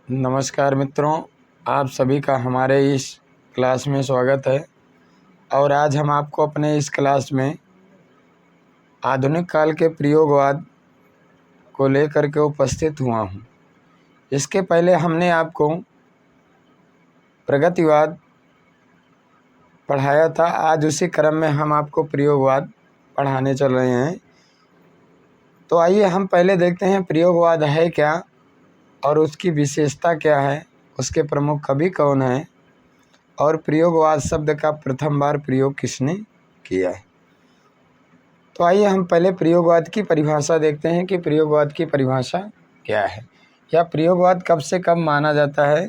नमस्कार मित्रों, आप सभी का हमारे इस क्लास में स्वागत है। और आज हम आपको अपने इस क्लास में आधुनिक काल के प्रयोगवाद को लेकर के उपस्थित हुआ हूँ। इसके पहले हमने आपको प्रगतिवाद पढ़ाया था। आज उसी क्रम में हम आपको प्रयोगवाद पढ़ाने चल रहे हैं। तो आइए हम पहले देखते हैं प्रयोगवाद है क्या और उसकी विशेषता क्या है, उसके प्रमुख कवि कौन हैं और प्रयोगवाद शब्द का प्रथम बार प्रयोग किसने किया है। तो आइए हम पहले प्रयोगवाद की परिभाषा देखते हैं कि प्रयोगवाद की परिभाषा क्या है या प्रयोगवाद कब से कब माना जाता है।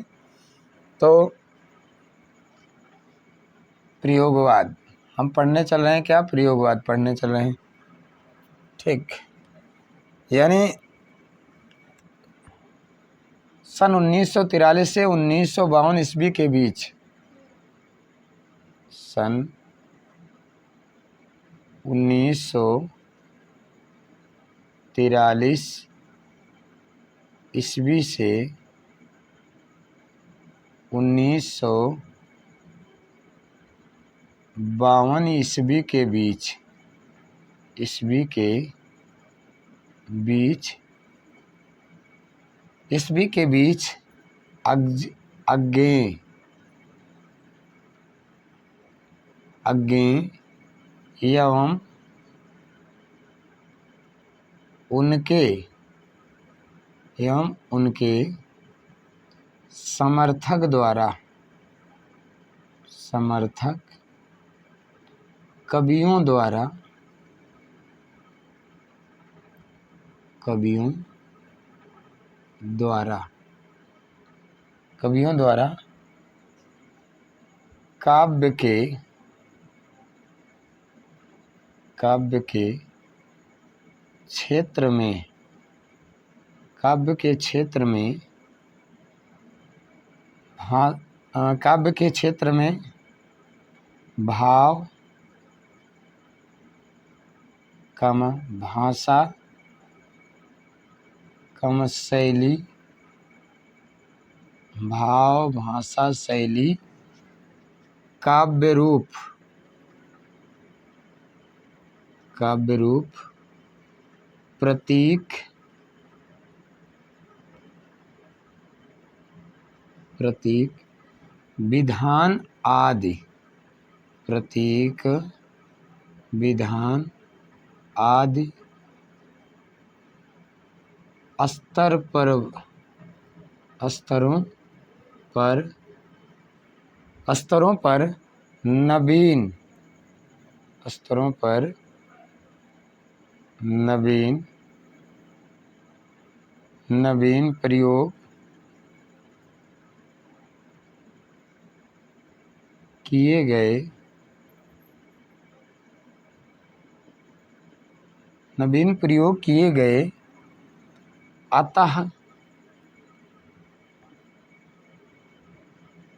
तो प्रयोगवाद हम पढ़ने चल रहे हैं, क्या प्रयोगवाद पढ़ने चल रहे हैं, ठीक। यानी सन 1943 से 1952 ईस्वी के बीच, सन 1943 ईस्वी से 1952 ईस्वी के बीच अज्ञेय एवं उनके समर्थक कवियों द्वारा काव्य के क्षेत्र में भाव भाषा शैली काव्य रूप प्रतीक विधान आदि स्तरों पर नवीन प्रयोग किए गए अतः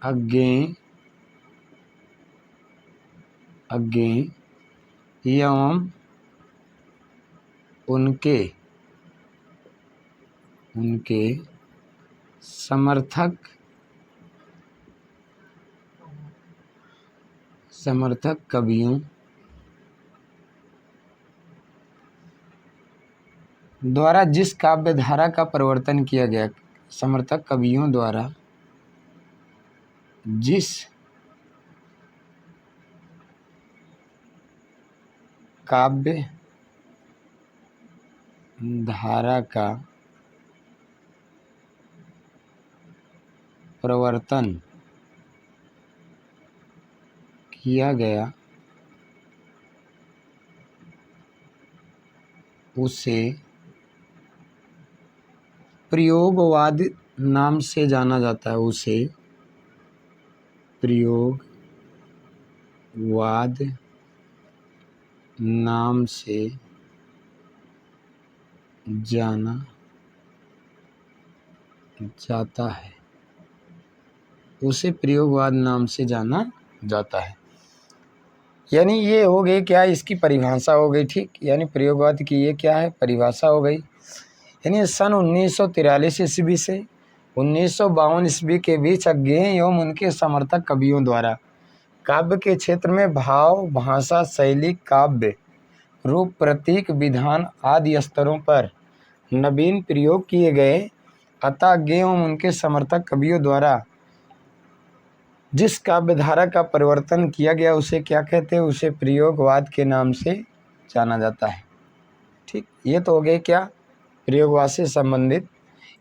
अज्ञेय एवं उनके समर्थक कवियों द्वारा जिस काव्य धारा का प्रवर्तन किया गया, समर्थक कवियों द्वारा जिस काव्य धारा का प्रवर्तन किया गया उसे प्रयोगवाद नाम से जाना जाता है। प्रयोगवाद नाम से जाना जाता है। यानी ये हो गई क्या, इसकी परिभाषा हो गई, ठीक। यानी प्रयोगवाद की ये क्या है, परिभाषा हो गई। यानी सन 1943 ईस्वी से 1952 ईस्वी के बीच अज्ञेय एवं उनके समर्थक कवियों द्वारा काव्य के क्षेत्र में भाव, भाषा, शैली, काव्य रूप, प्रतीक, विधान आदि स्तरों पर नवीन प्रयोग किए गए। अतः अज्ञेय एवं उनके समर्थक कवियों द्वारा जिस काव्य धारा का परिवर्तन किया गया उसे क्या कहते हैं? उसे प्रयोगवाद के नाम से जाना जाता है। ठीक, ये तो हो गए क्या प्रयोगवाद से संबंधित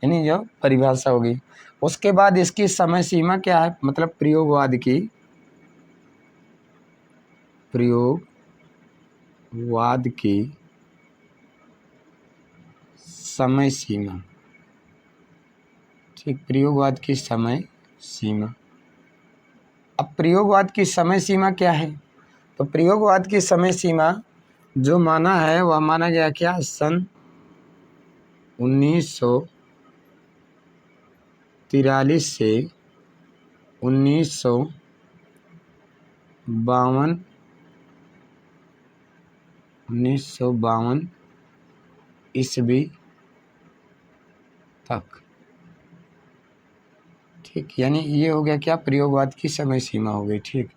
यानी जो परिभाषा होगी। उसके बाद इसकी समय सीमा क्या है? मतलब प्रयोगवाद की समय सीमा। ठीक, प्रयोगवाद की समय सीमा। अब प्रयोगवाद की समय सीमा क्या है? तो प्रयोगवाद की समय सीमा जो माना है वह माना गया क्या? सन 1943 से 1952 ईस्वी तक। ठीक, यानी ये हो गया क्या प्रयोगवाद की समय सीमा हो गई। ठीक,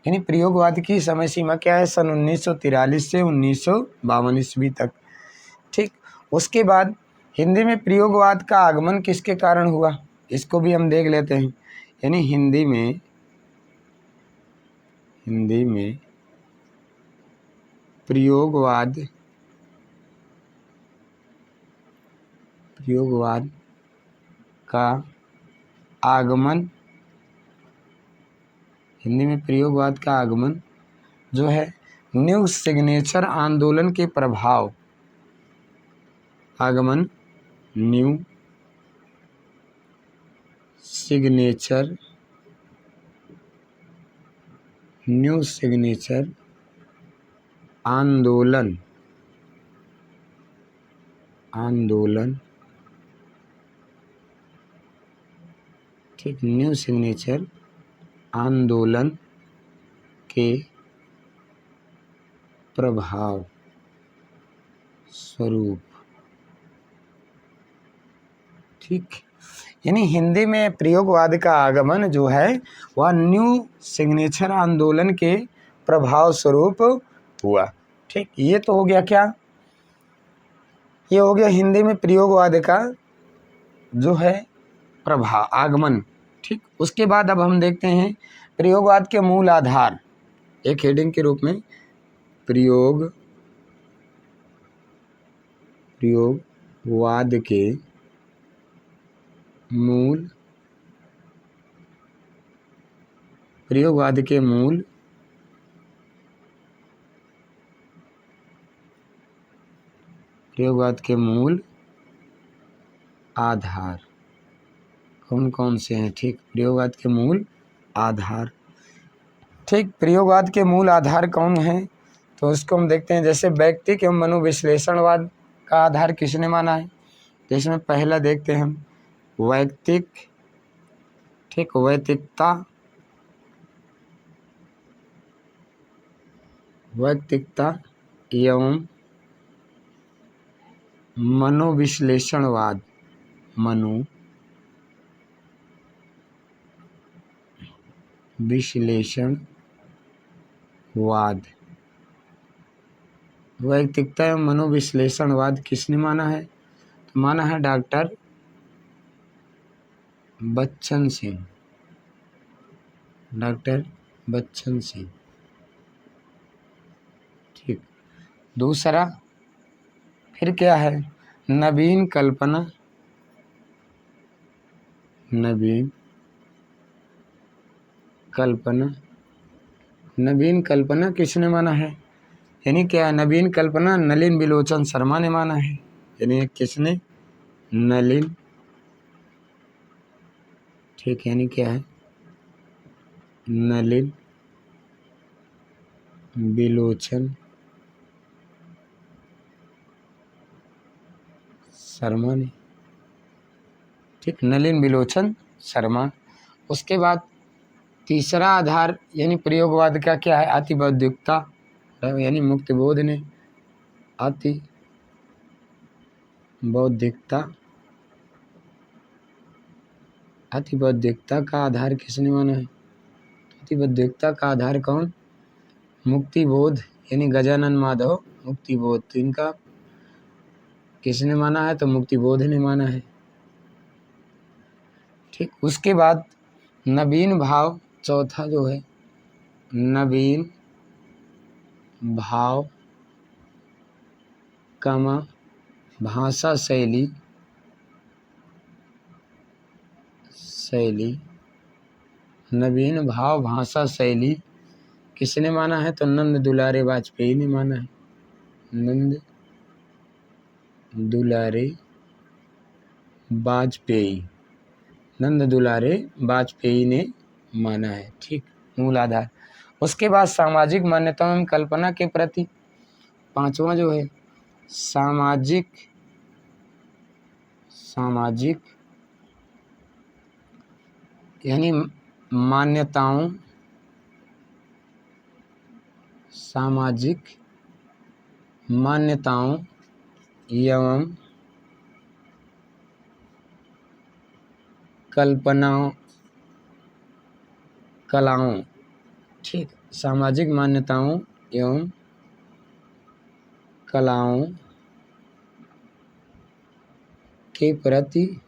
यानी प्रयोगवाद की समय सीमा क्या है? सन 1943 से 1952 ईस्वी तक। ठीक, उसके बाद हिंदी में प्रयोगवाद का आगमन किसके कारण हुआ? इसको भी हम देख लेते हैं। यानी हिंदी में प्रयोगवाद का आगमन, हिंदी में प्रयोगवाद का आगमन जो है न्यू सिग्नेचर आंदोलन के प्रभाव, आगमन न्यू सिग्नेचर आंदोलन ठीक, न्यू सिग्नेचर आंदोलन के प्रभाव स्वरूप। ठीक, यानी हिंदी में प्रयोगवाद का आगमन जो है वह न्यू सिग्नेचर आंदोलन के प्रभाव स्वरूप हुआ। ठीक, ये तो हो गया क्या? ये हो गया हिंदी में प्रयोगवाद का जो है प्रभाव, आगमन। ठीक, उसके बाद अब हम देखते हैं प्रयोगवाद के मूल आधार, एक हेडिंग के रूप में प्रयोगवाद के मूल आधार कौन कौन से हैं? ठीक, प्रयोगवाद के मूल आधार। ठीक, प्रयोगवाद के मूल आधार कौन हैं? तो उसको हम देखते हैं। जैसे व्यक्तिक एवं मनोविश्लेषणवाद का आधार किसने माना है? तो इसमें पहला देखते हैं हम वैयक्तिकता एवं मनोविश्लेषणवाद, वैयक्तिकता एवं मनोविश्लेषणवाद किसने माना है? तो माना है डॉक्टर बच्चन सिंह। ठीक, दूसरा फिर क्या है? नवीन कल्पना किसने माना है? यानी क्या? नवीन कल्पना नलिन बिलोचन शर्मा ने माना है। यानी किसने? नलिन। ठीक, यानी क्या है? नलिन बिलोचन शर्मा ने। ठीक, नलिन बिलोचन शर्मा। उसके बाद तीसरा आधार यानी प्रयोगवाद का क्या है? अतिबौद्धिकता, यानी मुक्त बोध ने अति बौद्धिकता अतिबौद्धिकता का आधार किसने माना है? अतिबौद्धिकता का आधार कौन? मुक्तिबोध यानी गजानन माधव मुक्तिबोध। तो इनका किसने माना है? तो मुक्तिबोध ने माना है। ठीक, उसके बाद नवीन भाव, चौथा जो है नवीन भाव कमा भाषा शैली नवीन भाव भाषा शैली किसने माना है? तो नंद दुलारे वाजपेयी ने माना है। नंद दुलारे वाजपेयी ने माना है। ठीक, मूल आधार। उसके बाद सामाजिक मान्यताओं एवं कल्पना के प्रति पांचवा जो है सामाजिक यानी मान्यताओं, सामाजिक मान्यताओं एवं कलाओं। ठीक, सामाजिक मान्यताओं एवं कलाओं के प्रति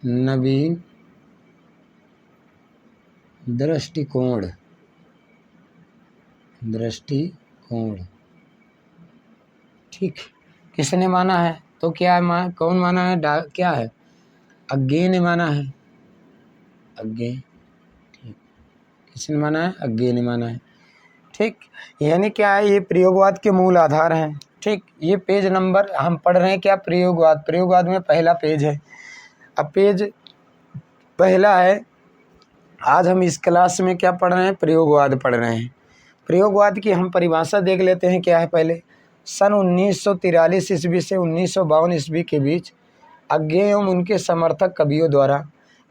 नवीन दृष्टिकोण। ठीक, किसने माना है? तो क्या कौन माना है? क्या है? अज्ञे ने माना है। अज्ञे। ठीक, किसने माना है? अज्ञे ने माना है। ठीक, यानी क्या है? ये प्रयोगवाद के मूल आधार हैं। ठीक, ये पेज नंबर हम पढ़ रहे हैं क्या? प्रयोगवाद में पहला पेज है। अब पेज पहला है। आज हम इस क्लास में क्या पढ़ रहे हैं? प्रयोगवाद पढ़ रहे हैं। प्रयोगवाद की हम परिभाषा देख लेते हैं क्या है पहले। सन 1943 ईस्वी से 1952 ईस्वी के बीच अज्ञे एवं उनके समर्थक कवियों द्वारा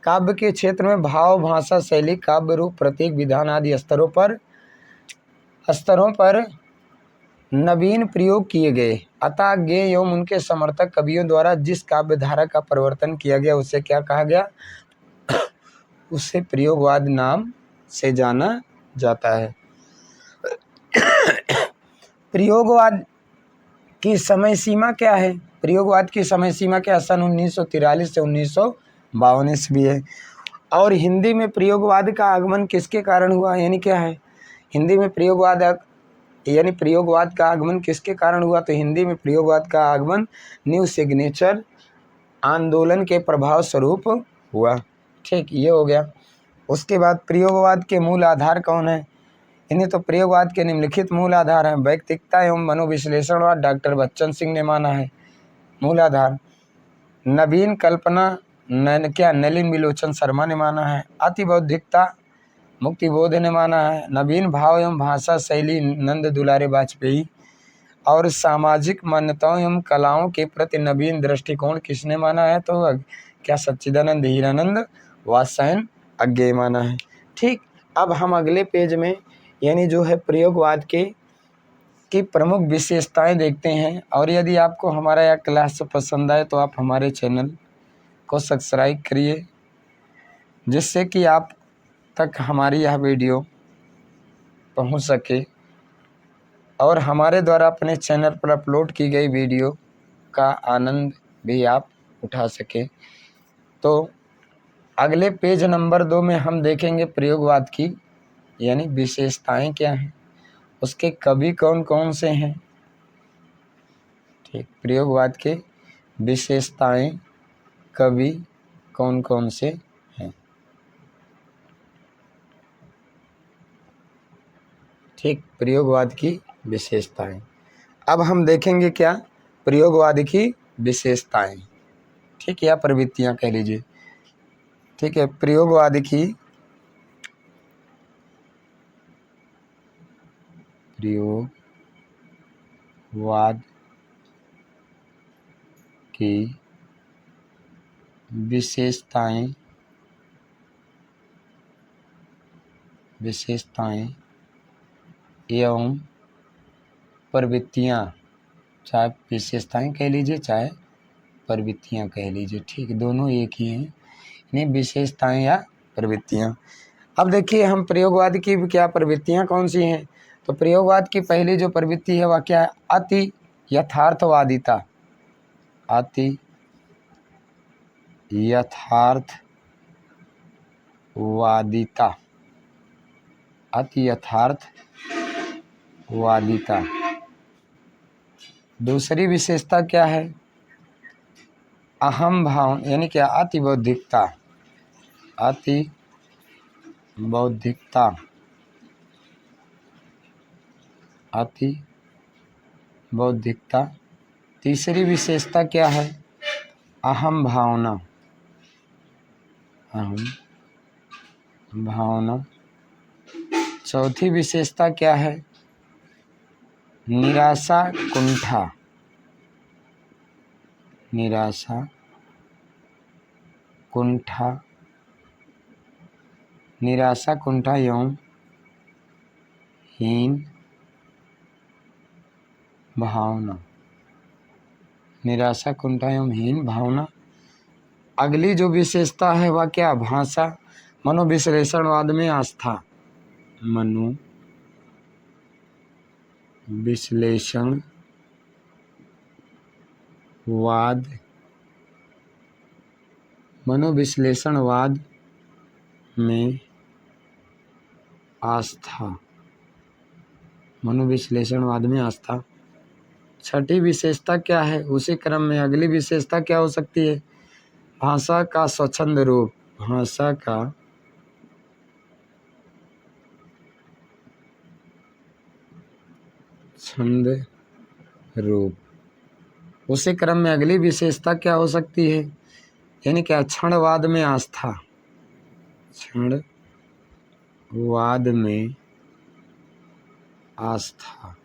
काव्य के क्षेत्र में भाव भाषा शैली काव्य रूप प्रतीक विधान आदि स्तरों पर नवीन प्रयोग किए गए। अतः अज्ञे एवं उनके समर्थक कवियों द्वारा जिस काव्य धारा का परिवर्तन किया गया उसे क्या कहा गया? उसे प्रयोगवाद नाम से जाना जाता है। प्रयोगवाद की समय सीमा क्या है? प्रयोगवाद की समय सीमा क्या? सन 1943 से 1952 ईस्वी है। और हिंदी में प्रयोगवाद का आगमन किसके कारण हुआ? यानी क्या है? हिंदी में प्रयोगवाद का आगमन किसके कारण हुआ? तो हिंदी में प्रयोगवाद का आगमन न्यू सिग्नेचर आंदोलन के प्रभाव स्वरूप हुआ। ठीक, ये हो गया। उसके बाद प्रयोगवाद के मूल आधार कौन है? इन्हें तो प्रयोगवाद के निम्नलिखित मूल आधार हैं। वैयक्तिकता एवं मनोविश्लेषणवाद डॉक्टर बच्चन सिंह ने माना है मूल आधार। नवीन कल्पना नलिन विलोचन शर्मा ने माना है। अतिबौद्धिकता मुक्तिबोध ने माना है। नवीन भाव एवं भाषा शैली नंद दुलारे वाजपेयी। और सामाजिक मान्यताओं एवं कलाओं के प्रति नवीन दृष्टिकोण किसने माना है? तो क्या सच्चिदानंद हीरानंद वात्स्यायन अज्ञे माना है। ठीक, अब हम अगले पेज में यानी जो है प्रयोगवाद की प्रमुख विशेषताएं देखते हैं। और यदि आपको हमारा यह क्लास पसंद आए तो आप हमारे चैनल को सब्सक्राइब करिए, जिससे कि आप तक हमारी यह वीडियो पहुंच सके और हमारे द्वारा अपने चैनल पर अपलोड की गई वीडियो का आनंद भी आप उठा सकें। तो अगले पेज नंबर 2 में हम देखेंगे प्रयोगवाद की यानी विशेषताएं क्या हैं, उसके कवि कौन कौन से हैं। ठीक, प्रयोगवाद के विशेषताएं कवि कौन कौन से हैं। ठीक, प्रयोगवाद की विशेषताएं। अब हम देखेंगे क्या? प्रयोगवाद की विशेषताएं। ठीक, या प्रवृत्तियां कह लीजिए। ठीक है, प्रयोगवाद की विशेषताएं एवं प्रवृत्तियां चाहे विशेषताएं कह लीजिए चाहे प्रवृत्तियां कह लीजिए, ठीक, दोनों एक ही हैं, इन्हें विशेषताएं या प्रवृत्तियां। अब देखिए हम प्रयोगवाद की क्या प्रवृत्तियां कौन सी हैं। तो प्रयोगवाद की पहली जो प्रवृत्ति है वह क्या है, अति यथार्थवादिता। अति यथार्थवादिता, अति यथार्थवादिता। दूसरी विशेषता क्या है, अहम भाव, यानी क्या, अति बौद्धिकता। अति बौद्धिकता, अति बौद्धिकता। तीसरी विशेषता क्या है, अहम भावना। अहम भावना। चौथी विशेषता क्या है, निराशा कुंठा। निराशा कुंठा, निराशा कुंठा एवं हीन भावना। निराशा कुंठा एवं हीन भावना। अगली जो विशेषता है वह क्या, भाषा मनोविश्लेषणवाद में आस्था। मनोविश्लेषणवाद में आस्था। मनोविश्लेषणवाद में आस्था। छठी विशेषता क्या है, उसी क्रम में अगली विशेषता क्या हो सकती है, भाषा का स्वच्छंद रूप। भाषा का छंद रूप। उसी क्रम में अगली विशेषता क्या हो सकती है, यानी क्या, क्षणवाद में आस्था। क्षणवाद में आस्था।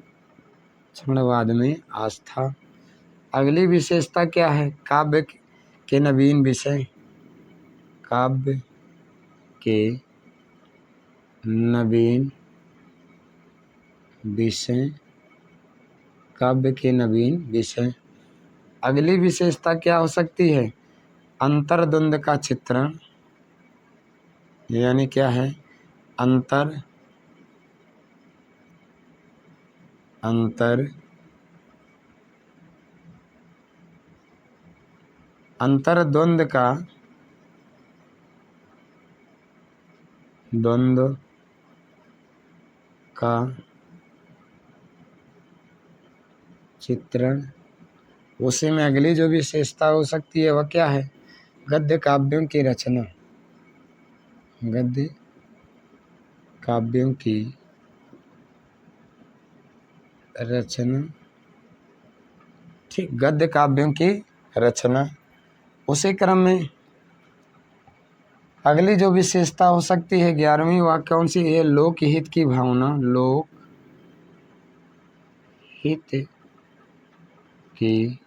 क्षणवाद में आस्था। अगली विशेषता क्या है, काव्य के नवीन विषय। काव्य के नवीन विषय। काव्य के नवीन विषय। अगली विशेषता क्या हो सकती है, अंतर्द्वंद का चित्रण। यानी क्या है, अंतर्द्वंद का चित्रण। उसी में अगली जो विशेषता हो सकती है वह क्या है, गद्य काव्यों की रचना। गद्य काव्यों की रचना, ठीक, गद्य काव्यों की रचना। उसी क्रम में अगली जो विशेषता हो सकती है 11वीं, वह कौन सी है, लोकहित की भावना। लोकहित की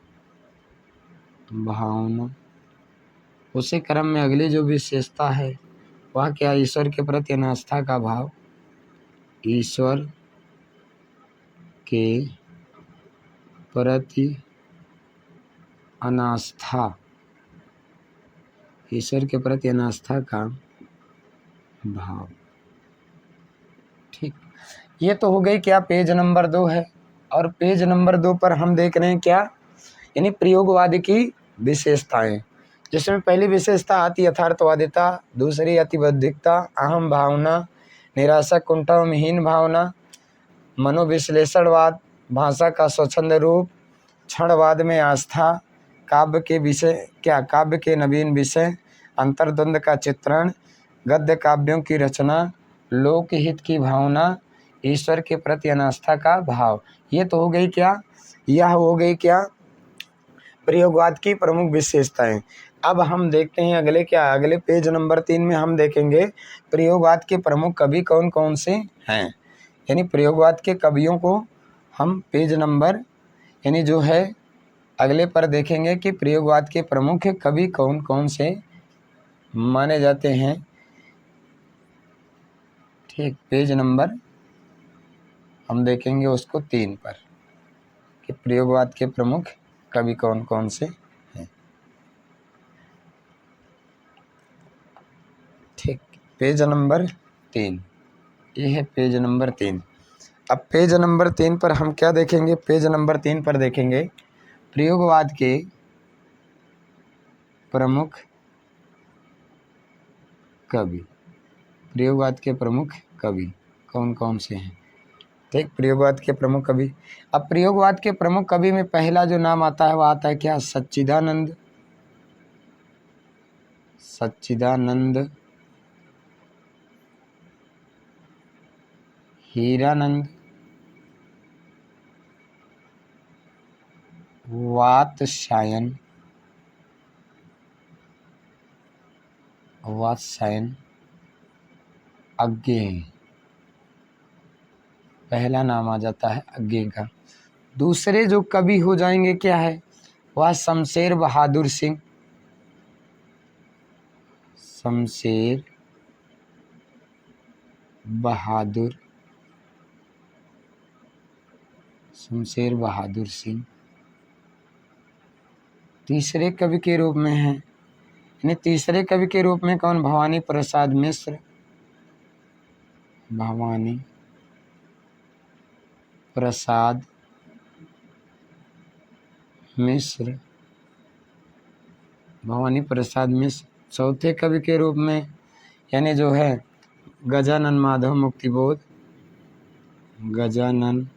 भावना। उसी क्रम में अगली जो विशेषता है वह क्या, ईश्वर के प्रति अनास्था का भाव। ईश्वर के प्रति अनास्था। ईश्वर के प्रति अनास्था का भाव, ठीक। ये तो हो गई क्या, पेज नंबर 2 है। और पेज नंबर 2 पर हम देख रहे हैं क्या, यानी प्रयोगवाद की विशेषताएं, जिसमें पहली विशेषता अति यथार्थवादिता, दूसरी अति बौद्धिकता, अहम भावना, निराशा कुंठा एवं हीन भावना, मनोविश्लेषणवाद, भाषा का स्वच्छंद रूप, क्षणवाद में आस्था, काव्य के विषय क्या, काव्य के नवीन विषय, अंतर्द्वंद का चित्रण, गद्य काव्यों की रचना, लोकहित की भावना, ईश्वर के प्रति अनास्था का भाव। ये तो हो गई क्या, यह हो गई क्या, प्रयोगवाद की प्रमुख विशेषताएं। अब हम देखते हैं अगले क्या, अगले पेज नंबर 3 में हम देखेंगे प्रयोगवाद के प्रमुख कवि कौन कौन से हैं। यानी प्रयोगवाद के कवियों को हम पेज नंबर यानी जो है अगले पर देखेंगे कि प्रयोगवाद के प्रमुख कवि कौन कौन से माने जाते हैं। ठीक, पेज नंबर हम देखेंगे उसको 3 पर कि प्रयोगवाद के प्रमुख कवि कौन कौन से हैं। ठीक, पेज नंबर 3, ये है पेज नंबर 3। अब पेज नंबर 3 पर हम क्या देखेंगे? पेज नंबर 3 पर देखेंगे प्रयोगवाद के प्रमुख कवि। प्रयोगवाद के प्रमुख कवि कौन कौन से हैं? ठीक, प्रयोगवाद के प्रमुख कवि। अब प्रयोगवाद के प्रमुख कवि में पहला जो नाम आता है वो आता है क्या? सच्चिदानंद। सच्चिदानंद, हीरानंद, वात्स्यायन, अज्ञेय। पहला नाम आ जाता है अज्ञेय का। दूसरे जो कवि हो जाएंगे क्या है? वह शमशेर बहादुर सिंह। शमशेर बहादुर सिंह तीसरे कवि के रूप में हैं। यानी तीसरे कवि के रूप में कौन? भवानी प्रसाद मिश्र। भवानी प्रसाद मिश्र, भवानी प्रसाद मिश्र। चौथे कवि के रूप में यानी जो है गजानन माधव मुक्तिबोध। गजानन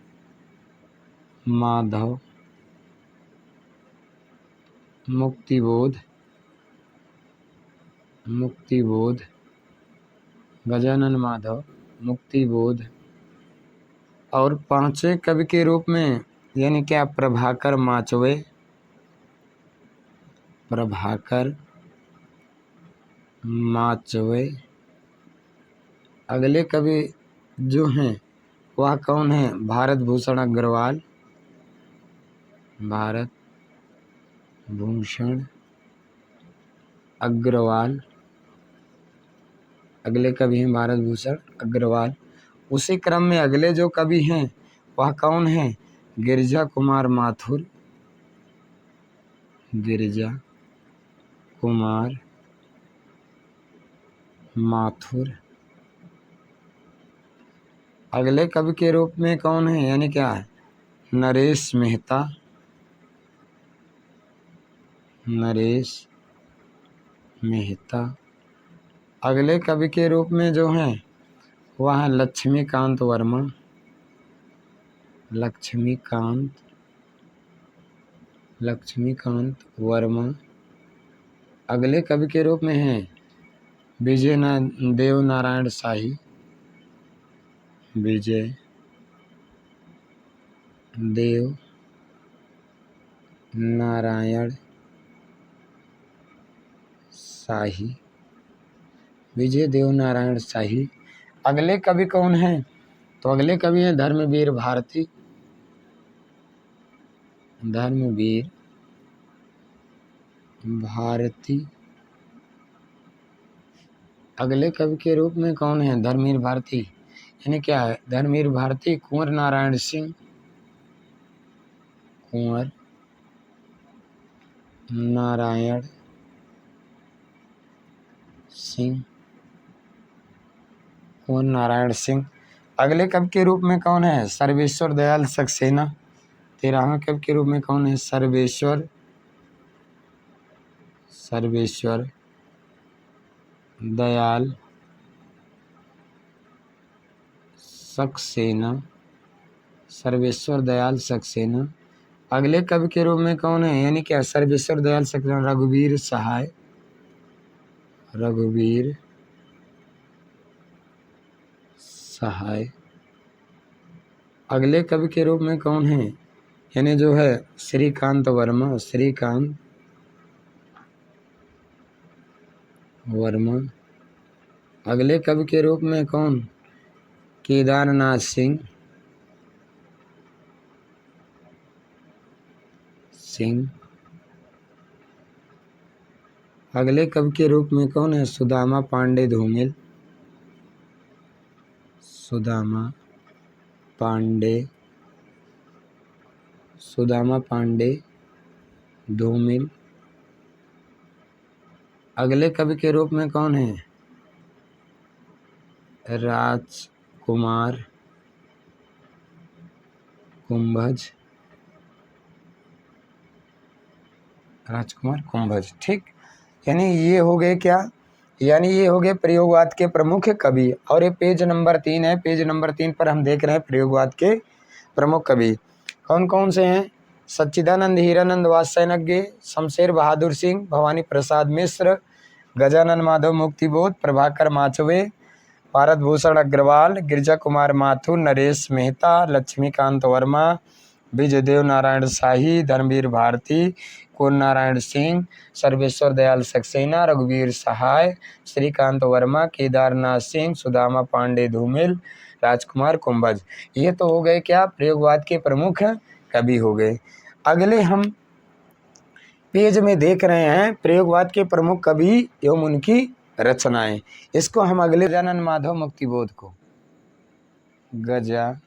माधव मुक्तिबोध, गजानन माधव मुक्तिबोध। और पांचवें कवि के रूप में यानी क्या? प्रभाकर माचवे। अगले कवि जो हैं वह कौन है? भारत भूषण अग्रवाल। अगले कवि हैं भारत भूषण अग्रवाल। उसी क्रम में अगले जो कवि हैं वह कौन है? गिरिजा कुमार माथुर। अगले कवि के रूप में कौन है? यानी क्या है? नरेश मेहता। अगले कवि के रूप में जो हैं वह है लक्ष्मीकांत वर्मा। अगले कवि के रूप में हैं विजय देव नारायण शाही। अगले कवि कौन हैं? तो अगले कवि हैं धर्मवीर भारती। अगले कवि के रूप में कौन है? धर्मवीर भारती। यानी क्या है? धर्मवीर भारती कुंवर नारायण सिंह। कुंवर नारायण सिंह। अगले कवि के रूप में कौन है? सर्वेश्वर दयाल सक्सेना। 13वें कवि के रूप में कौन है? सर्वेश्वर दयाल सक्सेना। अगले कवि के रूप में कौन है? यानी क्या? सर्वेश्वर दयाल सक्सेना रघुवीर सहाय। अगले कवि के रूप में कौन है? यानी जो है श्रीकांत वर्मा। अगले कवि के रूप में कौन? केदारनाथ सिंह। अगले कवि के रूप में कौन है? सुदामा पांडे सुदामा पांडे धूमिल। अगले कवि के रूप में कौन है? राजकुमार कुंभज। राजकुमार कुंभज, ठीक। यानी ये हो गए क्या? यानी ये हो गए प्रयोगवाद के प्रमुख कवि। और ये पेज नंबर 3 है। पेज नंबर 3 पर हम देख रहे हैं प्रयोगवाद के प्रमुख कवि कौन कौन से हैं। सच्चिदानंद हीरानंद वात्स्यज्ञ, शमशेर बहादुर सिंह, भवानी प्रसाद मिश्र, गजानन माधव मुक्तिबोध, प्रभाकर माचवे, भारत भूषण अग्रवाल, गिरिजा कुमार माथुर, नरेश मेहता, लक्ष्मीकांत वर्मा, विजयदेव नारायण शाही, धर्मवीर भारती, कोन नारायण सिंह, सर्वेश्वर दयाल सक्सेना, रघुवीर सहाय, श्रीकांत वर्मा, केदारनाथ सिंह, सुदामा पांडे धूमिल, राजकुमार कुंभज। ये तो हो गए क्या? प्रयोगवाद के प्रमुख कवि हो गए। अगले हम पेज में देख रहे हैं प्रयोगवाद के प्रमुख कवि एवं उनकी रचनाएं। इसको हम अगले गजानन माधव मुक्तिबोध को, गजानन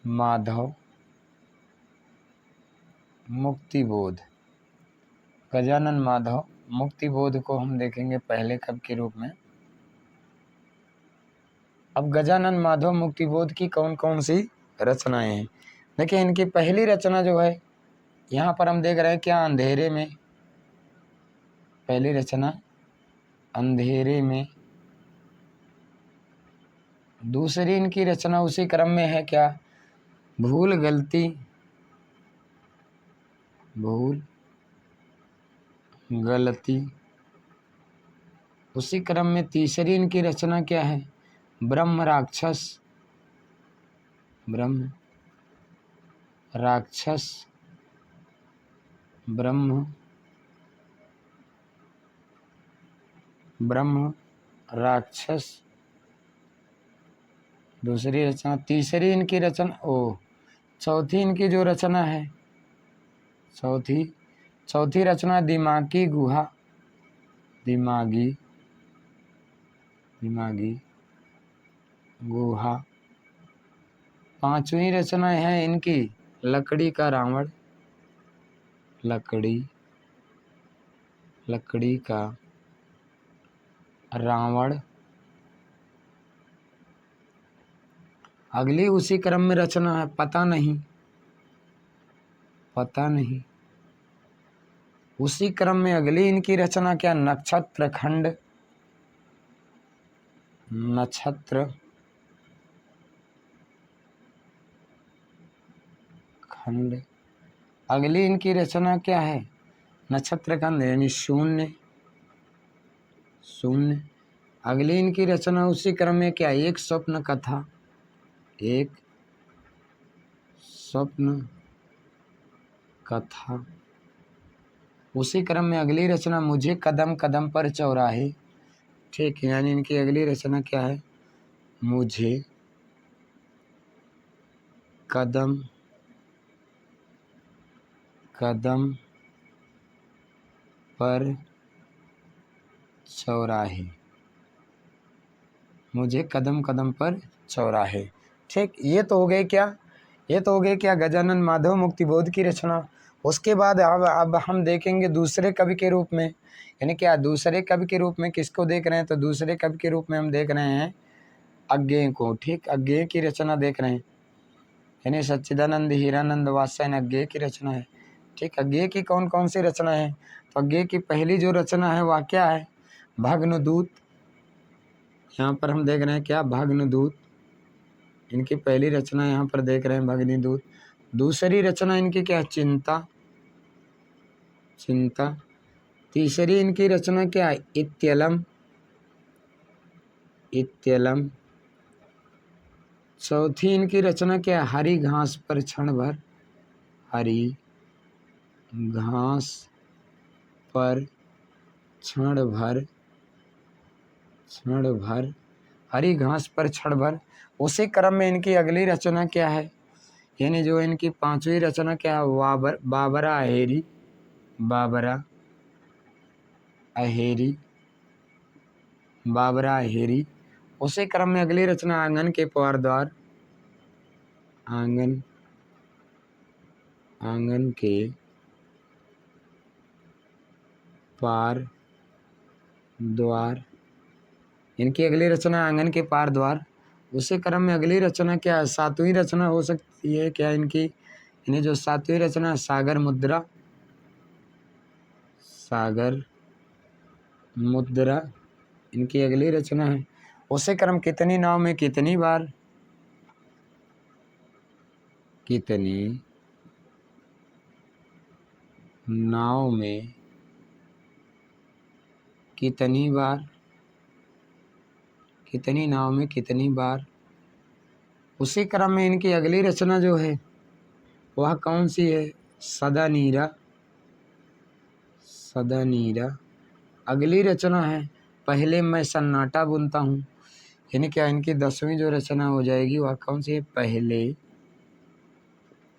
माधव मुक्तिबोध, गजानन माधव मुक्तिबोध को हम देखेंगे पहले कवि के रूप में। अब गजानन माधव मुक्तिबोध की कौन कौन सी रचनाएं हैं? देखिए, इनकी पहली रचना जो है यहाँ पर हम देख रहे हैं क्या? अंधेरे में। पहली रचना अंधेरे में। दूसरी इनकी रचना उसी क्रम में है क्या? भूल गलती, भूल गलती। उसी क्रम में तीसरी इनकी रचना क्या है? ब्रह्म राक्षस, ब्रह्म राक्षस, ब्रह्म राक्षस। दूसरी रचना। तीसरी इनकी रचना चौथी इनकी जो रचना है, चौथी रचना दिमागी गुहा, दिमागी गुहा। पांचवी रचना है इनकी लकड़ी का रावण, लकड़ी का रावण। अगली उसी क्रम में रचना है पता नहीं। उसी क्रम में अगली इनकी रचना क्या? नक्षत्र खंड, नक्षत्र खंड। अगली इनकी रचना क्या है? नक्षत्र खंड यानी शून्य। अगली इनकी रचना उसी क्रम में क्या? एक स्वप्न कथा, एक स्वप्न कथा। उसी क्रम में अगली रचना मुझे कदम कदम पर चौराहे, ठीक। यानी इनकी अगली रचना क्या है? मुझे कदम कदम पर चौराहे, मुझे कदम कदम पर चौराहे, ठीक। ये तो हो गए क्या? गजानन माधव मुक्तिबोध की रचना। उसके बाद अब हम देखेंगे दूसरे कवि के रूप में। यानी क्या? दूसरे कवि के रूप में किसको देख रहे हैं? तो दूसरे कवि के रूप में हम देख रहे हैं अज्ञेय को, ठीक। अज्ञेय की रचना देख रहे हैं। यानी सच्चिदानंद हीरानंद वात्स्ययन अज्ञेय की रचना है, ठीक। अज्ञेय की कौन कौन सी रचना है? तो अज्ञेय की पहली जो रचना है वह क्या है? भग्नदूत। यहाँ पर हम देख रहे हैं क्या? भग्नदूत। इनकी पहली रचना यहाँ पर देख रहे हैं भग्नदूत। दूसरी रचना इनकी क्या? चिंता। तीसरी इनकी रचना क्या है? इत्यलम। चौथी इनकी रचना क्या है? हरी घास पर क्षण भर, हरी घास पर क्षण भर, हरी घास पर क्षण भर। उसी क्रम में इनकी अगली रचना क्या है? यानी जो इनकी पांचवी रचना क्या है? बाबरा अहेरी। उसी क्रम में अगली रचना आंगन के पुआर द्वार, आंगन आंगन के पार द्वार। इनकी अगली रचना आंगन के पार द्वार। उसी क्रम में अगली रचना क्या है, सातवीं रचना हो सकती है क्या इनकी, इन्हें जो सातवीं रचना सागर मुद्रा। सागर मुद्रा इनकी अगली रचना है। उसी क्रम कितनी नाव में कितनी बार, कितनी नाव में कितनी बार, कितनी नाव में कितनी बार। उसी क्रम में इनकी अगली रचना जो है वह कौन सी है, सदा नीरा। सदा नीरा अगली रचना है पहले मैं सन्नाटा बुनता हूँ। यानी क्या इनकी 10वीं जो रचना हो जाएगी वह कौन सी है, पहले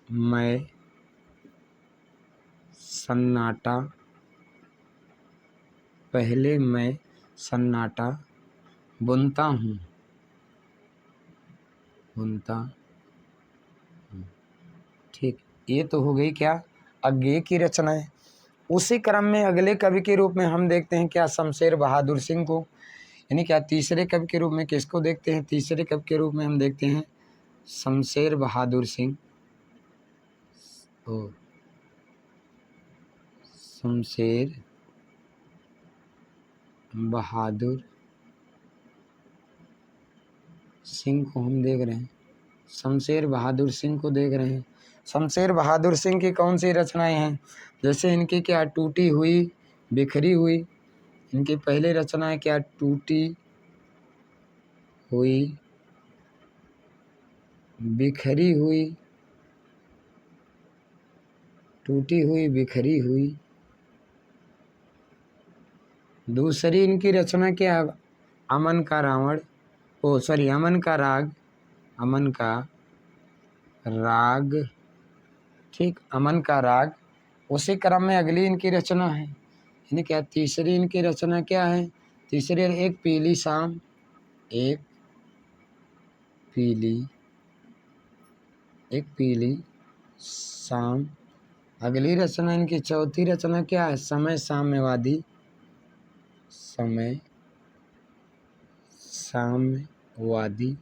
मैं सन्नाटा, पहले मैं सन्नाटा बुनता हूँ, बुनता हूँ। ठीक, ये तो हो गई क्या अज्ञेय की रचना है। उसी क्रम में अगले कवि के रूप में हम देखते हैं क्या, शमशेर बहादुर सिंह को। यानी क्या तीसरे कवि के रूप में किसको देखते हैं, तीसरे कवि के रूप में हम देखते हैं शमशेर बहादुर सिंह। ओ शमशेर बहादुर सिंह को हम देख रहे हैं, शमशेर बहादुर सिंह को देख रहे हैं। शमशेर बहादुर सिंह की कौन सी रचनाएं हैं, जैसे इनकी क्या, टूटी हुई बिखरी हुई। इनकी पहली रचना क्या, टूटी हुई बिखरी हुई, टूटी हुई बिखरी हुई। दूसरी इनकी रचना क्या है, अमन का रावण, ओ सॉरी अमन का राग, अमन का राग। ठीक, अमन का राग। उसी क्रम में अगली इनकी रचना है, यानी क्या तीसरी इनकी रचना क्या है, तीसरी एक पीली शाम, एक पीली, एक पीली शाम। अगली रचना इनकी चौथी रचना क्या है, समय साम्यवादी, समय साम्यवादी,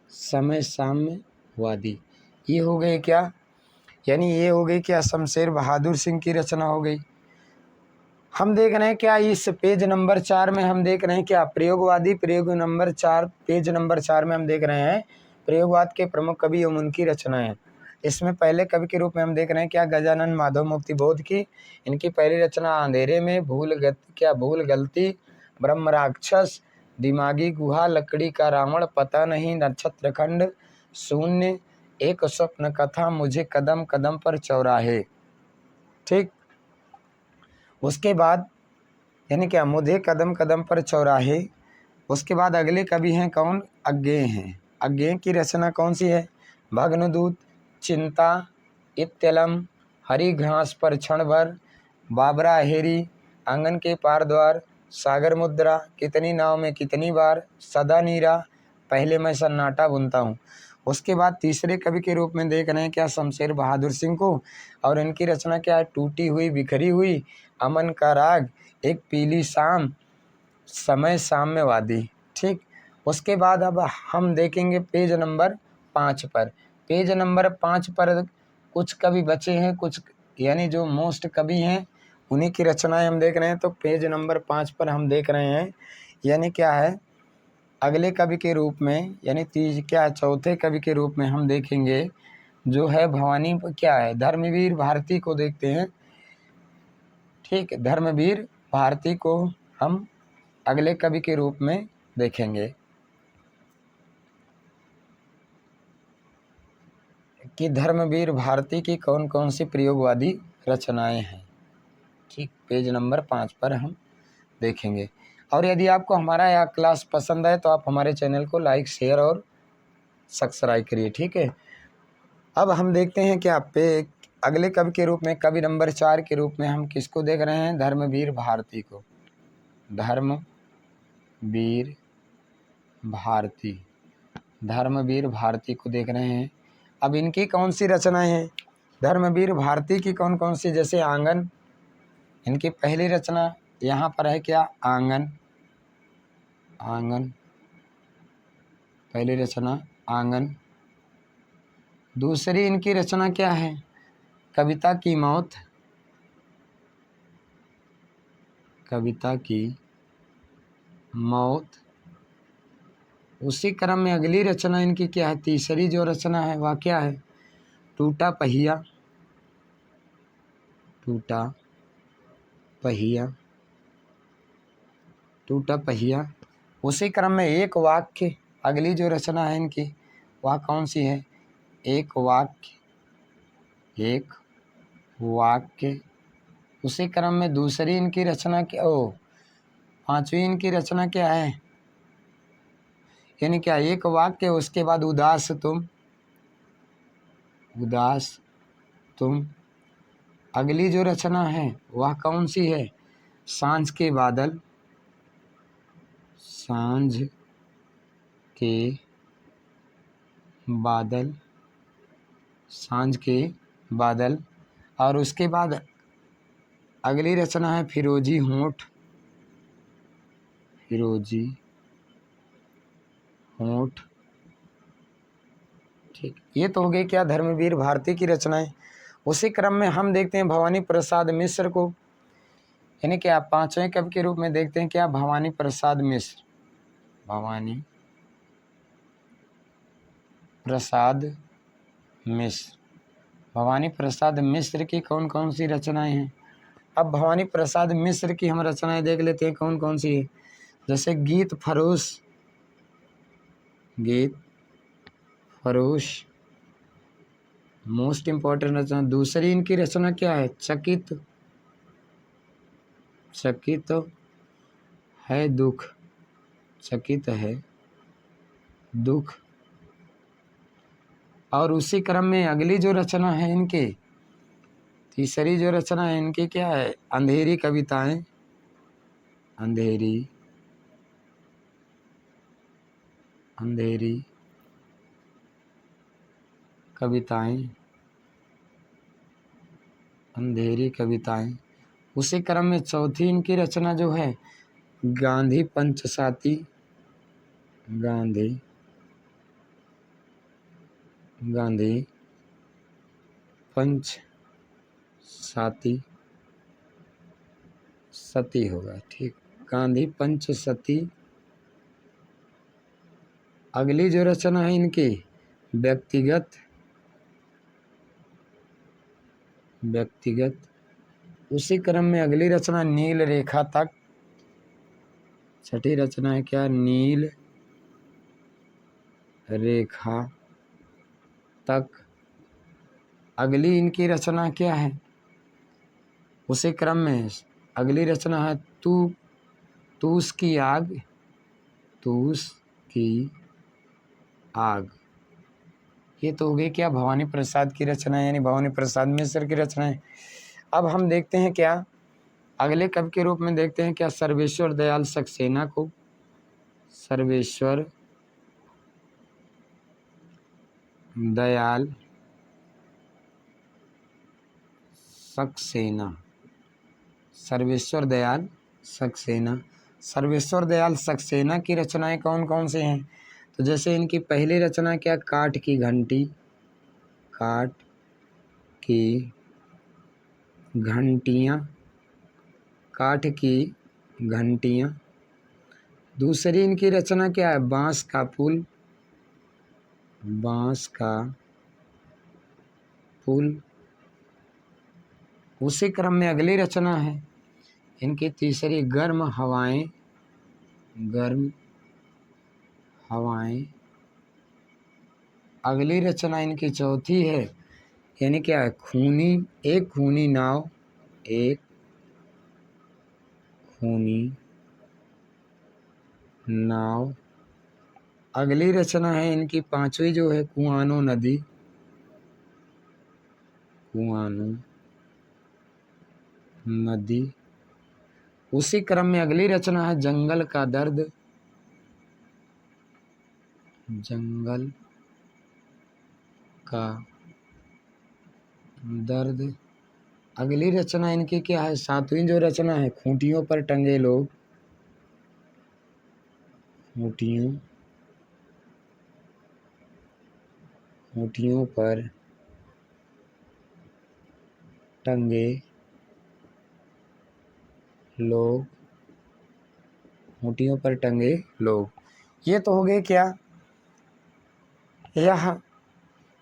समय साम्यवादी। ये हो गए क्या, यानी ये हो गई क्या शमशेर बहादुर सिंह की रचना हो गई। हम देख रहे हैं क्या इस पेज नंबर 4 में हम देख रहे हैं क्या, प्रयोगवादी, प्रयोग नंबर 4, पेज नंबर 4 में हम देख रहे हैं प्रयोगवाद के प्रमुख कवि एवं उनकी रचनाएं। इसमें पहले कवि के रूप में हम देख रहे हैं क्या, गजानन माधव मुक्ति बोध की। इनकी पहली रचना अंधेरे में, भूल गलती, ब्रह्म राक्षस, दिमागी गुहा, लकड़ी का रावण, पता नहीं, नक्षत्र खंड, शून्य, एक स्वप्न कथा, मुझे कदम कदम पर चौराहे। ठीक, उसके बाद यानी क्या, मुझे कदम कदम पर चौराहे। उसके बाद अगले कवि हैं कौन, अज्ञेय हैं। अज्ञेय की रचना कौन सी है, भग्नदूत, चिंता, इत्यलम, हरी घास पर क्षण भर, बाबरा हेरी, आंगन के पार द्वार, सागर मुद्रा, कितनी नाव में कितनी बार, सदा नीरा, पहले मैं सन्नाटा बुनता हूँ। उसके बाद तीसरे कवि के रूप में देख रहे हैं क्या, शमशेर बहादुर सिंह को, और इनकी रचना क्या है, टूटी हुई बिखरी हुई, अमन का राग, एक पीली शाम, समय साम्यवादी। ठीक, उसके बाद अब हम देखेंगे पेज नंबर 5 पर। पेज नंबर 5 पर कुछ कवि बचे हैं, कुछ यानी जो मोस्ट कवि हैं उन्हीं की रचनाएं हम देख रहे हैं। तो पेज नंबर 5 पर हम देख रहे हैं, यानी क्या है अगले कवि के रूप में, यानी चौथे कवि के रूप में हम देखेंगे जो है भवानी, क्या है, धर्मवीर भारती को देखते हैं। ठीक, धर्मवीर भारती को हम अगले कवि के रूप में देखेंगे कि धर्मवीर भारती की कौन कौन सी प्रयोगवादी रचनाएं हैं। ठीक, पेज नंबर 5 पर हम देखेंगे। और यदि आपको हमारा यह क्लास पसंद आए तो आप हमारे चैनल को लाइक, शेयर और सब्सक्राइब करिए। ठीक है, अब हम देखते हैं क्या पे अगले कवि के रूप में, कवि नंबर 4 के रूप में हम किसको देख रहे हैं, धर्मवीर भारती को। धर्मवीर भारती, धर्मवीर भारती को देख रहे हैं। अब इनकी कौन सी रचनाएं हैं? धर्मवीर भारती की कौन कौन सी, जैसे आंगन, इनकी पहली रचना यहाँ पर है क्या? आंगन। आंगन पहली रचना आंगन। दूसरी इनकी रचना क्या है? कविता की मौत। कविता की मौत। उसी क्रम में अगली रचना इनकी क्या है? तीसरी जो रचना है वह क्या है? टूटा पहिया। टूटा पहिया। टूटा पहिया। उसी क्रम में एक वाक्य, अगली जो रचना है इनकी वह कौन सी है? एक वाक्य। एक वाक्य। उसी क्रम में दूसरी इनकी रचना क्या? पांचवी इनकी रचना क्या है? यानी क्या? एक वाक्य, उसके बाद उदास तुम। उदास तुम। अगली जो रचना है वह कौन सी है? सांझ के बादल। सांझ के बादल। सांझ के बादल। और उसके बाद अगली रचना है फिरोजी होंठ। फिरोजी होंठ। ठीक, ये तो हो गई क्या? धर्मवीर भारती की रचनाएं। उसी क्रम में हम देखते हैं भवानी प्रसाद मिश्र को, यानी क्या पांचवें कवि के रूप में देखते हैं क्या? भवानी प्रसाद मिश्र। भवानी प्रसाद मिश्र। भवानी प्रसाद मिश्र की कौन कौन सी रचनाएं हैं? अब भवानी प्रसाद मिश्र की हम रचनाएं देख लेते हैं कौन कौन सी है। जैसे गीत फरोश। गीत फरोश मोस्ट इंपॉर्टेंट रचना। दूसरी इनकी रचना क्या है? चकित। चकित है दुख। चकित है दुख। और उसी क्रम में अगली जो रचना है इनकी, तीसरी जो रचना है इनकी क्या है? अंधेरी कविताएं। अंधेरी। अंधेरी कविताएं। अंधेरी कविताएं। उसी क्रम में चौथी इनकी रचना जो है गांधी पंचसाती। गांधी। गांधी पंच साती। सती होगा, ठीक। गांधी पंच सती। अगली जो रचना है इनकी व्यक्तिगत। व्यक्तिगत। उसी क्रम में अगली रचना नील रेखा तक। छठी रचना है क्या? नील रेखा तक। अगली इनकी रचना क्या है? उसी क्रम में अगली रचना है तूस की आग। तूस की आग। ये तो हो गई क्या? भवानी प्रसाद की रचना, यानी भवानी प्रसाद मिश्र की रचनाएं। अब हम देखते हैं क्या अगले कवि के रूप में देखते हैं क्या? सर्वेश्वर दयाल सक्सेना को। सर्वेश्वर दयाल सक्सेना। सर्वेश्वर दयाल सक्सेना। सर्वेश्वर दयाल सक्सेना की रचनाएं कौन कौन सी हैं? तो जैसे इनकी पहली रचना क्या? काठ की घंटी। काठ की घंटियाँ। काठ की घंटियाँ। दूसरी इनकी रचना क्या है? बांस का पुल। बांस का पुल। उसी क्रम में अगली रचना है इनकी तीसरी गर्म हवाएं। गर्म हवाएं। अगली रचना इनकी चौथी है, यानी क्या है? एक खूनी नाव। एक खूनी नाव। अगली रचना है इनकी पांचवी जो है कुआनो नदी। कुआनो नदी। उसी क्रम में अगली रचना है जंगल का दर्द। जंगल का दर्द। अगली रचना इनकी क्या है, सातवीं जो रचना है, खूंटियों पर टंगे लोग। खूंटियों पर टंगे लोग। खूंटियों पर टंगे लोग, ये तो हो गए क्या, यह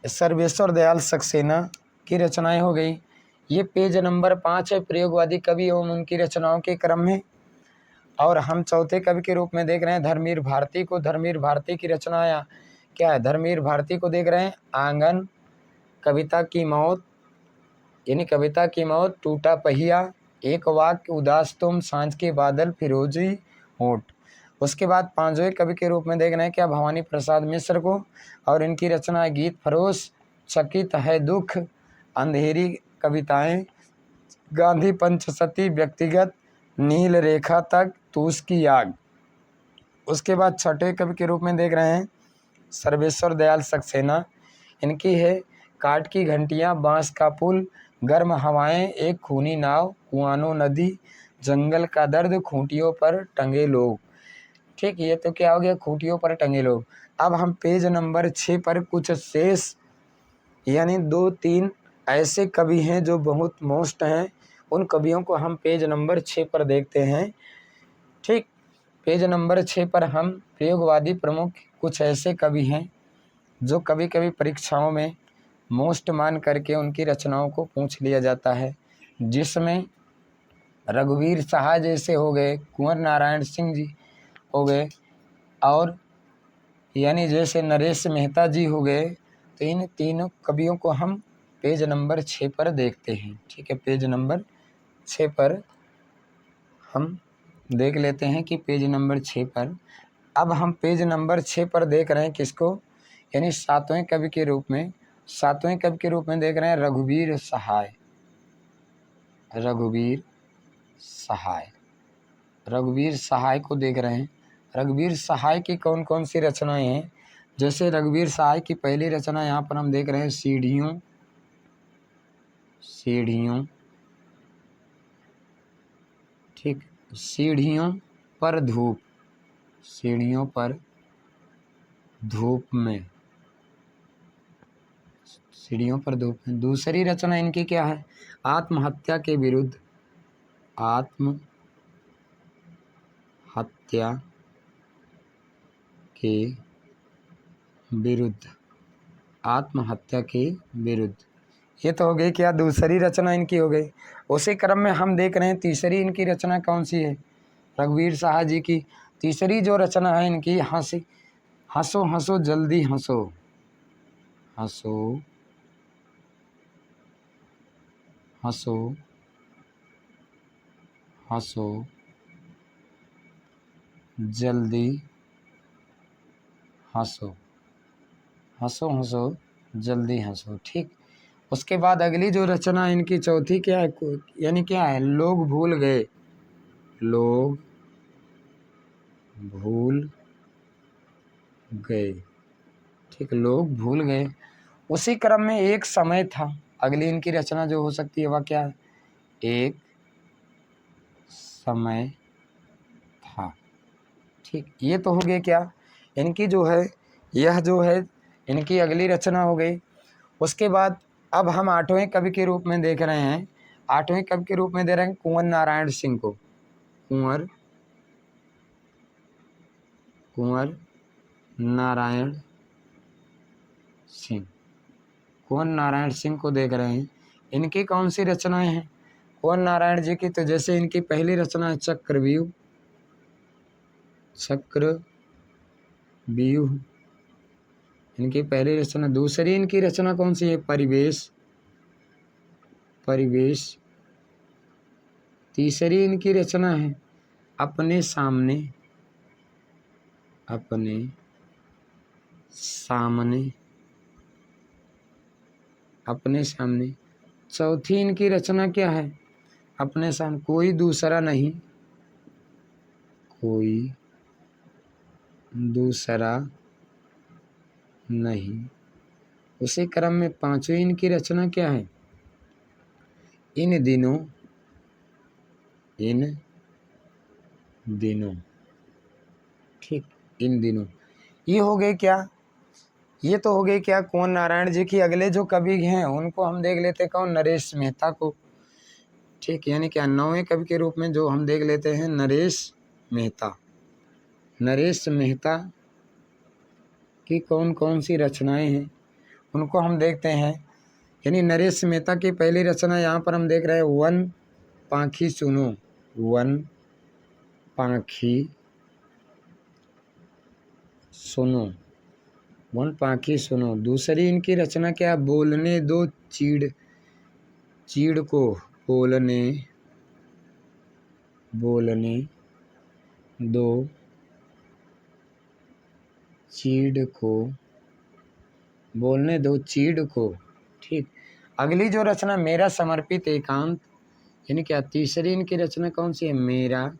सर्वेश्वर दयाल सक्सेना की रचनाएं हो गई। ये पेज नंबर 5 है, प्रयोगवादी कवि एवं उनकी रचनाओं के क्रम में। और हम चौथे कवि के रूप में देख रहे हैं धर्मवीर भारती को। धर्मवीर भारती की रचनाएं क्या है, धर्मवीर भारती को देख रहे हैं। आंगन, कविता की मौत, यानी कविता की मौत, टूटा पहिया, एक वाक्य, उदास तुम, सांझ के बादल, फिरोजी होंठ। उसके बाद पांचवें कवि के रूप में देख रहे हैं क्या, भवानी प्रसाद मिश्र को। और इनकी रचना है गीत फरोश, चकित है दुख, अंधेरी कविताएं, गांधी पंचसती, व्यक्तिगत, नील रेखा तक, तूस की आग। उसके बाद छठे कवि के रूप में देख रहे हैं सर्वेश्वर दयाल सक्सेना। इनकी है काट की घंटियां, बांस का पुल, गर्म हवाएं, एक खूनी नाव, कुआनो नदी, जंगल का दर्द, खूंटियों पर टंगे लोग। ठीक, ये तो क्या हो गया, खूंटियों पर टंगे लोग। अब हम पेज नंबर 6 पर कुछ शेष, यानी 2-3 ऐसे कवि हैं जो बहुत मोस्ट हैं, उन कवियों को हम पेज नंबर 6 पर देखते हैं। ठीक, पेज नंबर 6 पर हम प्रयोगवादी प्रमुख कुछ ऐसे कवि हैं जो कभी कभी परीक्षाओं में मोस्ट मान करके उनकी रचनाओं को पूछ लिया जाता है, जिसमें रघुवीर सहाय जैसे हो गए, कुंवर नारायण सिंह जी हो गए, और यानी जैसे नरेश मेहता जी हो गए। तो इन तीनों कवियों को हम पेज नंबर 6 पर देखते हैं। ठीक है, पेज नंबर 6 पर हम देख लेते हैं कि पेज नंबर 6 पर, अब हम पेज नंबर 6 पर देख रहे हैं किसको, यानी सातवें कवि के रूप में, सातवें कवि के रूप में देख रहे हैं रघुवीर सहाय। रघुवीर सहाय, रघुवीर सहाय को देख रहे हैं। रघुवीर सहाय की कौन कौन सी रचनाएं हैं, जैसे रघुवीर सहाय की पहली रचना यहाँ पर हम देख रहे हैं सीढ़ियों, सीढ़ियों, ठीक, सीढ़ियों पर धूप, सीढ़ियों पर धूप में, सीढ़ियों पर धूप में। दूसरी रचना इनकी क्या है, आत्महत्या के विरुद्ध, आत्महत्या के विरुद्ध, आत्महत्या के विरुद्ध। ये तो हो गई क्या, दूसरी रचना इनकी हो गई। उसी क्रम में हम देख रहे हैं तीसरी इनकी रचना कौन सी है, रघुवीर साहा जी की तीसरी जो रचना है इनकी, हंसी, हंसो हंसो जल्दी हंसो, हंसो हंसो हंसो जल्दी हंसो, हंसो हंसो जल्दी हंसो। ठीक, उसके बाद अगली जो रचना इनकी चौथी क्या है, यानी क्या है, लोग भूल गए, लोग भूल गए। ठीक, लोग भूल गए। उसी क्रम में एक समय था, अगली इनकी रचना जो हो सकती है वह क्या है, एक समय था। ठीक, ये तो हो गया क्या, इनकी जो है, यह जो है इनकी अगली रचना हो गई। उसके बाद अब हम आठवें कवि के रूप में देख रहे हैं, आठवें कवि के रूप में दे रहे हैं कुंवर नारायण सिंह को। कुंवर नारायण सिंह, कुंवर नारायण सिंह को देख रहे हैं। इनकी कौन सी रचनाएं हैं कुंवर नारायण जी की, तो जैसे इनकी पहली रचना है चक्रव्यूह, चक्रव्यूह इनकी पहली रचना। दूसरी इनकी रचना कौन सी है, परिवेश, परिवेश। तीसरी इनकी रचना है अपने सामने, अपने सामने, अपने सामने। चौथी इनकी रचना क्या है, अपने सामने, कोई दूसरा नहीं, कोई दूसरा नहीं, उसी क्रम में पांचवी इनकी रचना क्या है? इन दिनों, ठीक, इन दिनों। ये हो गए क्या? ये तो हो गए क्या कुंवर नारायण जी की। अगले जो कवि हैं उनको हम देख लेते हैं, कौन? नरेश मेहता को, ठीक, यानी क्या 9वें कवि के रूप में जो हम देख लेते हैं नरेश मेहता। नरेश मेहता की कौन कौन सी रचनाएं हैं उनको हम देखते हैं। यानी नरेश मेहता की पहली रचना यहाँ पर हम देख रहे हैं, वन पाखी सुनो, वन पाखी सुनो, वन पाखी सुनो। दूसरी इनकी रचना क्या? बोलने दो चीड़ को, बोलने दो चीड़ को, बोलने दो चीड़ को, ठीक। अगली जो रचना मेरा समर्पित एकांत, यानी क्या तीसरी इनकी रचना कौन सी है? मेरा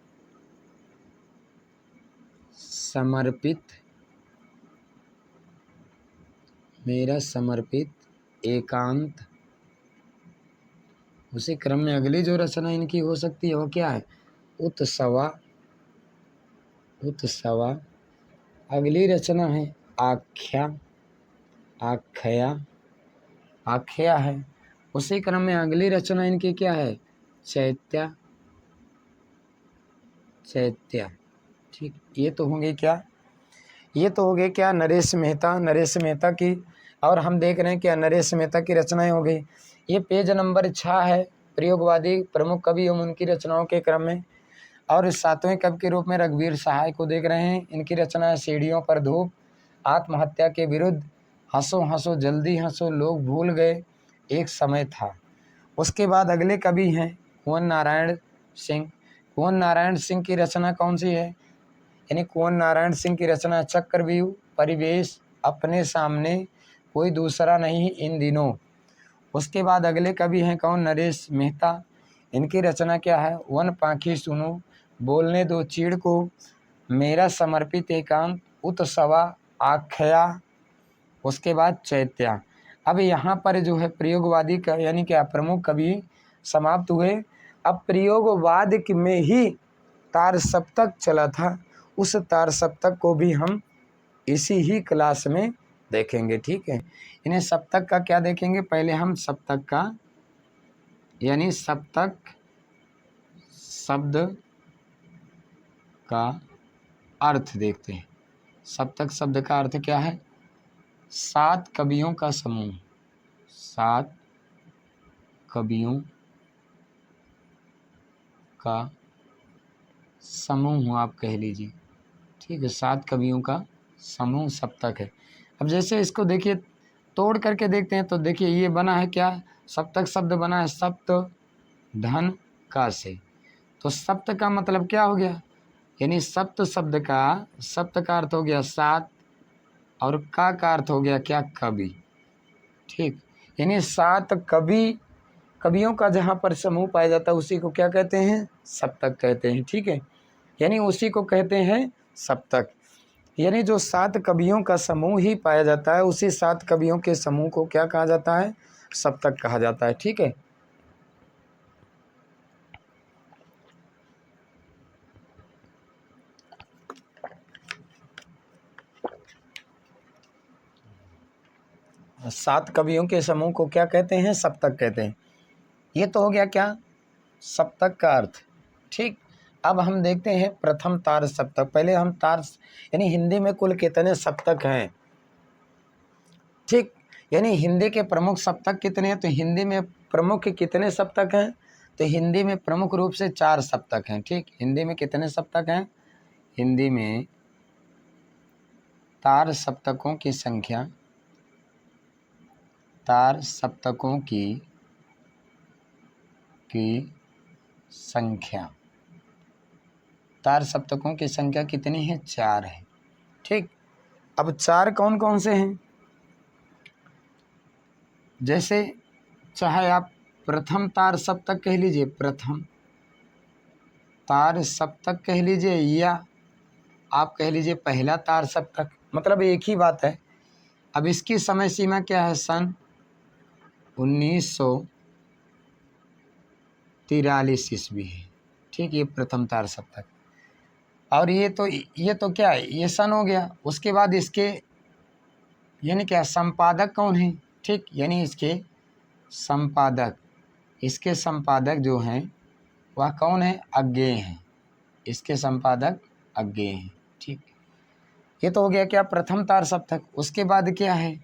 समर्पित एकांत। उसी क्रम में अगली जो रचना इनकी हो सकती है वो क्या है? उत्सवा। अगली रचना है आख्या है। उसी क्रम में अगली रचना इनकी क्या है? चैत्या, ठीक। ये तो होंगे क्या? ये तो हो गए क्या नरेश मेहता की। और हम देख रहे हैं क्या नरेश मेहता की रचनाएं हो गई। ये पेज नंबर 6 है, प्रयोगवादी प्रमुख कवि एवं उनकी रचनाओं के क्रम में। और इस 7वें कवि के रूप में रघुवीर सहाय को देख रहे हैं। इनकी रचना है सीढ़ियों पर धूप, आत्महत्या के विरुद्ध, हंसो हंसो जल्दी हंसो, लोग भूल गए एक समय था। उसके बाद अगले कवि हैं कुंवर नारायण सिंह की रचना कौन सी है? यानी कुंवर नारायण सिंह की रचना चक्रव्यूह, परिवेश, अपने सामने, कोई दूसरा नहीं इन दिनों। उसके बाद अगले कवि हैं कौन? नरेश मेहता। इनकी रचना क्या है? वन पाखी सुनो, बोलने दो चीड़ को, मेरा समर्पित एकांत, उत्सवा, आख्या। उसके बाद चैत्या। अब यहाँ पर जो है प्रयोगवादी का यानी क्या प्रमुख कवि समाप्त हुए। अब प्रयोगवाद में ही तार सप्तक चला था, उस तार सप्तक को भी हम इसी ही क्लास में देखेंगे, ठीक है। इन्हें सप्तक का क्या देखेंगे? पहले हम सप्तक का यानी सप्तक शब्द का अर्थ देखते हैं। सप्तक शब्द का अर्थ क्या है? 7 कवियों का समूह, 7 कवियों का समूह आप कह लीजिए, ठीक है। 7 कवियों का समूह सप्तक है। अब जैसे इसको देखिए तोड़ करके देखते हैं तो देखिए ये बना है क्या? सप्तक शब्द बना है सप्त धन का से। तो सप्त का मतलब क्या हो गया? यानी सप्त शब्द का सप्त का अर्थ हो गया 7 और का अर्थ हो गया क्या? कवि, ठीक। यानी 7 कवियों का जहाँ पर समूह पाया जाता है उसी को क्या कहते हैं? सप्तक कहते हैं, ठीक है। यानी उसी को कहते हैं सप्तक। यानी जो 7 कवियों का समूह ही पाया जाता है उसी 7 कवियों के समूह को क्या कहा जाता है? सप्तक कहा जाता है, ठीक है। सात कवियों के समूह को क्या कहते हैं? सप्तक कहते हैं। ये तो हो गया क्या? सप्तक का अर्थ, ठीक। अब हम देखते हैं प्रथम तार सप्तक। पहले हम तार यानी हिंदी में कुल कितने सप्तक हैं, ठीक। यानी हिंदी के प्रमुख सप्तक कितने हैं? तो हिंदी में प्रमुख कितने सप्तक हैं? तो हिंदी में प्रमुख रूप से 4 सप्तक हैं, ठीक। हिंदी में कितने सप्तक हैं? हिंदी में तार सप्तकों की संख्या, तार सप्तकों की संख्या, तार सप्तकों की संख्या कितनी है? 4 है, ठीक। अब 4 कौन कौन से हैं? जैसे चाहे आप प्रथम तार सप्तक कह लीजिए, प्रथम तार सप्तक कह लीजिए, या आप कह लीजिए पहला तार सप्तक, मतलब एक ही बात है। अब इसकी समय सीमा क्या है, सन 1943 ईस्वी है। ठीक, ये प्रथम तार सप्तक। और ये तो क्या है, ये सन हो गया। उसके बाद इसके यानी क्या संपादक कौन है, ठीक, यानी इसके संपादक जो हैं वह कौन है, अज्ञेय हैं। इसके संपादक अज्ञेय हैं। ठीक, ये तो हो गया क्या प्रथम तार सप्तक। उसके बाद क्या है,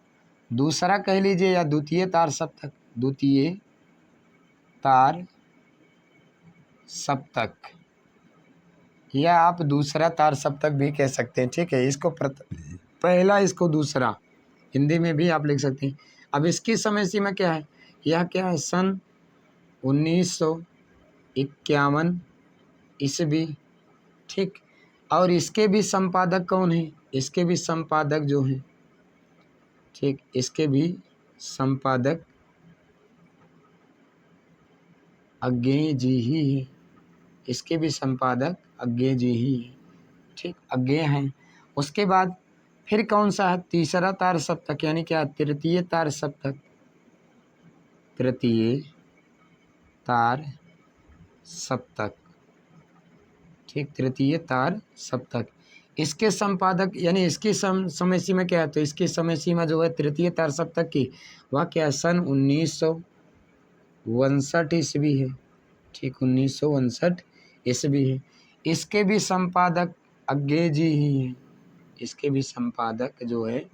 दूसरा कह लीजिए या द्वितीय तार सप्तक। द्वितीय तार सप्तक या आप दूसरा तार सप्तक भी कह सकते हैं। ठीक है, इसको पहला, इसको दूसरा, हिंदी में भी आप लिख सकते हैं। अब इसकी समय सीमा क्या है, यह क्या है, सन 1951 ईस्वी। ठीक, और इसके भी संपादक कौन है, इसके भी संपादक जो हैं, ठीक, इसके भी संपादक अज्ञेय जी ही है। इसके भी संपादक अज्ञेय जी ही है। ठीक, अज्ञेय हैं। उसके बाद फिर कौन सा है, तीसरा तार सप्तक, यानी क्या तृतीय तार सप्तक। तृतीय तार सप्तक, ठीक, तृतीय तार सप्तक। इसके संपादक यानी इसकी समय सीमा क्या है, तो इसकी समय सीमा जो है तृतीय तार सप्तक की, वह क्या है, सन 1959 ईस्वी है। ठीक, 1959 ईस्वी है। इसके भी संपादक अज्ञेय जी ही हैं। इसके भी संपादक जो है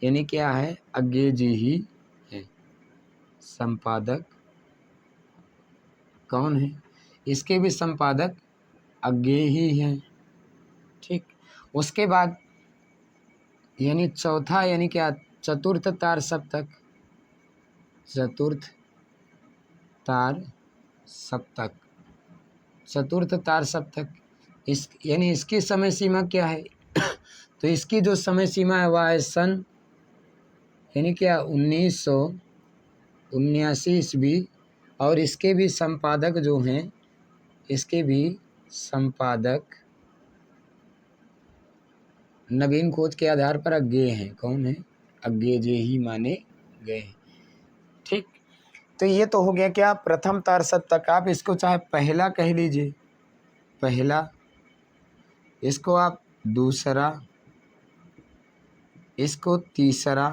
यानी क्या है, अज्ञेय जी ही है। संपादक कौन है, इसके भी संपादक अज्ञेय ही हैं। ठीक, उसके बाद यानी चौथा, यानी क्या चतुर्थ तार सप्तक। चतुर्थ तार सप्तक, चतुर्थ तार सप्तक, इस यानी इसकी समय सीमा क्या है तो इसकी जो समय सीमा है वह है सन यानी क्या 1979 ईस्वी। और इसके भी संपादक जो हैं, इसके भी संपादक नवीन खोज के आधार पर अज्ञेय हैं। कौन है, अज्ञेय जी ही माने गए हैं। ठीक, तो ये तो हो गया क्या प्रथम तार सप्तक। आप इसको चाहे पहला कह लीजिए, पहला, इसको आप दूसरा, इसको तीसरा,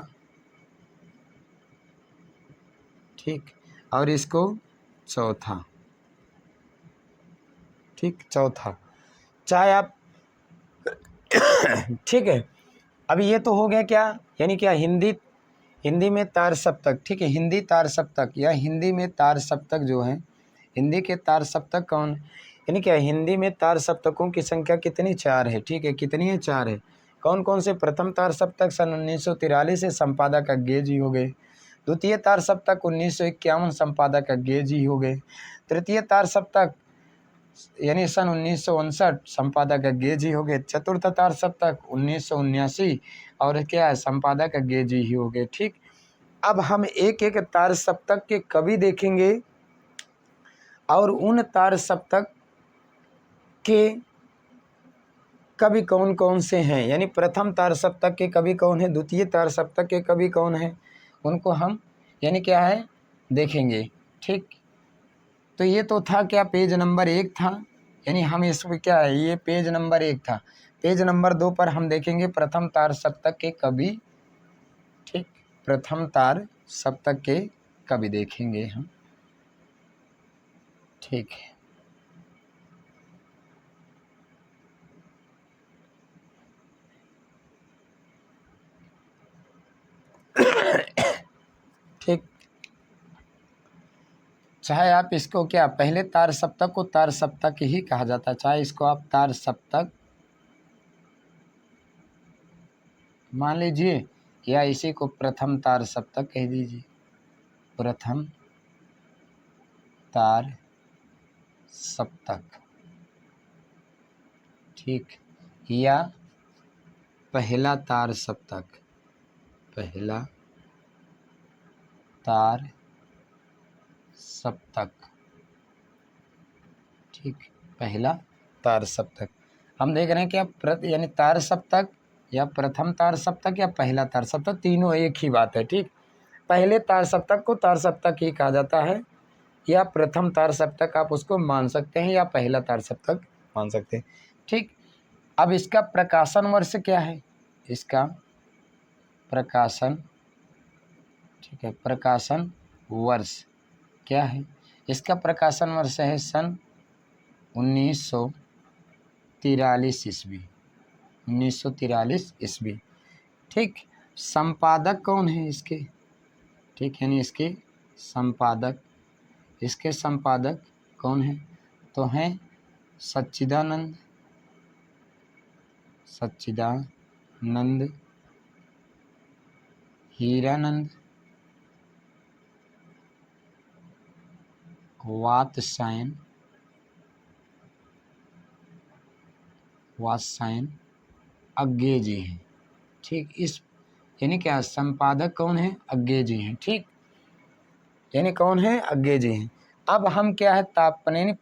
ठीक, और इसको चौथा। ठीक, चौथा चाहे आप ठीक है। अब ये तो हो गया क्या, यानी क्या हिंदी में तार सप्तक। ठीक है, हिंदी तार सप्तक या हिंदी में तार सप्तक जो है, हिंदी के तार सप्तक कौन, यानी क्या हिंदी में तार सप्तकों की संख्या कितनी, 4 है। ठीक है, कितनी है, 4 है। कौन कौन से, प्रथम तार सप्तक सन 1943 से संपादक अज्ञेय जी हो गए। द्वितीय तार सप्तक 1951 संपादक अज्ञेय जी हो गए। तृतीय तार सप्तक यानी सन 1959 संपादक अज्ञेय जी हो गए। चतुर्थ तार सप्तक 1979 और क्या है, संपादक अज्ञेय जी ही हो गए। ठीक, अब हम एक एक तार सप्तक के कवि देखेंगे और उन तार सप्तक के कवि कौन कौन से हैं, यानी प्रथम तार सप्तक के कवि कौन है, द्वितीय तार सप्तक के कवि कौन है, उनको हम यानी क्या है देखेंगे। ठीक, तो ये तो था क्या, पेज नंबर 1 था, यानी हम इसमें क्या है, ये पेज नंबर 1 था। पेज नंबर 2 पर हम देखेंगे प्रथम तार सप्तक के कवि। ठीक, प्रथम तार सप्तक के कवि देखेंगे हम। ठीक है, ठीक, चाहे आप इसको क्या, पहले तार सप्तक को तार सप्तक ही कहा जाता है, चाहे इसको आप तार सप्तक मान लीजिए या इसी को प्रथम तार सप्तक कह दीजिए। प्रथम तार सप्तक, ठीक, या पहला तार सप्तक, पहला तार सप्तक। ठीक, पहला तार सप्तक। हम देख रहे हैं क्या यानी तार सप्तक या प्रथम तार सप्तक या पहला तार सप्तक, तीनों एक ही बात है। ठीक, पहले तार सप्तक को तार सप्तक ही कहा जाता है, या प्रथम तार सप्तक आप उसको मान सकते हैं, या पहला तार सप्तक मान सकते हैं। ठीक, अब इसका प्रकाशन वर्ष क्या है? इसका प्रकाशन, ठीक है, प्रकाशन वर्ष क्या है? इसका प्रकाशन वर्ष है सन 1943 ईस्वी, 1943 ईस्वी। ठीक, संपादक कौन है इसके? ठीक, यानी इसके संपादक, इसके संपादक कौन है? तो हैं सच्चिदानंद, सच्चिदानंद, हीरानंद, वात्स्यायन, अज्ञे जी हैं। ठीक, इस यानी क्या संपादक कौन है? अज्ञे जी हैं। ठीक, यानी कौन है? अज्ञे जी हैं। अब हम क्या है तापन यानी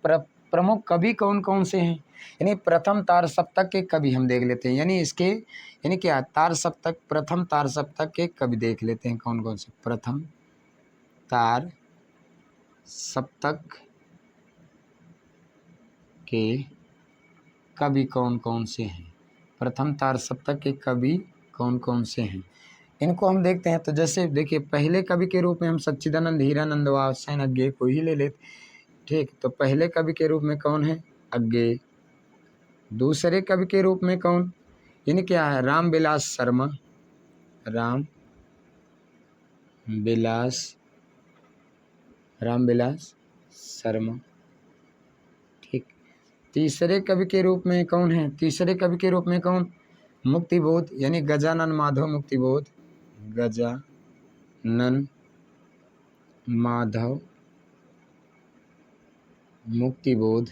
प्रमुख कवि कौन कौन से हैं, यानी प्रथम तार सप्तक के कवि हम देख लेते हैं। यानी इसके यानी क्या तार सप्तक, प्रथम तार सप्तक के कवि देख लेते हैं कौन कौन से। प्रथम तार सप्तक के कवि कौन कौन से हैं? प्रथम तार सप्तक के कवि कौन कौन से हैं, इनको हम देखते हैं। तो जैसे देखिए, पहले कवि के रूप में हम सच्चिदानंद, हीरानंद, वात्स्यायन, अज्ञे को ही ले लेते। ठीक, तो पहले कवि के रूप में कौन है? अज्ञे। दूसरे कवि के रूप में कौन, यानी क्या है? रामविलास शर्मा, रामविलास शर्मा। ठीक, तीसरे कवि के रूप में कौन है? तीसरे कवि के रूप में कौन? मुक्तिबोध, यानी गजानन माधव मुक्तिबोध, गजानन माधव मुक्तिबोध,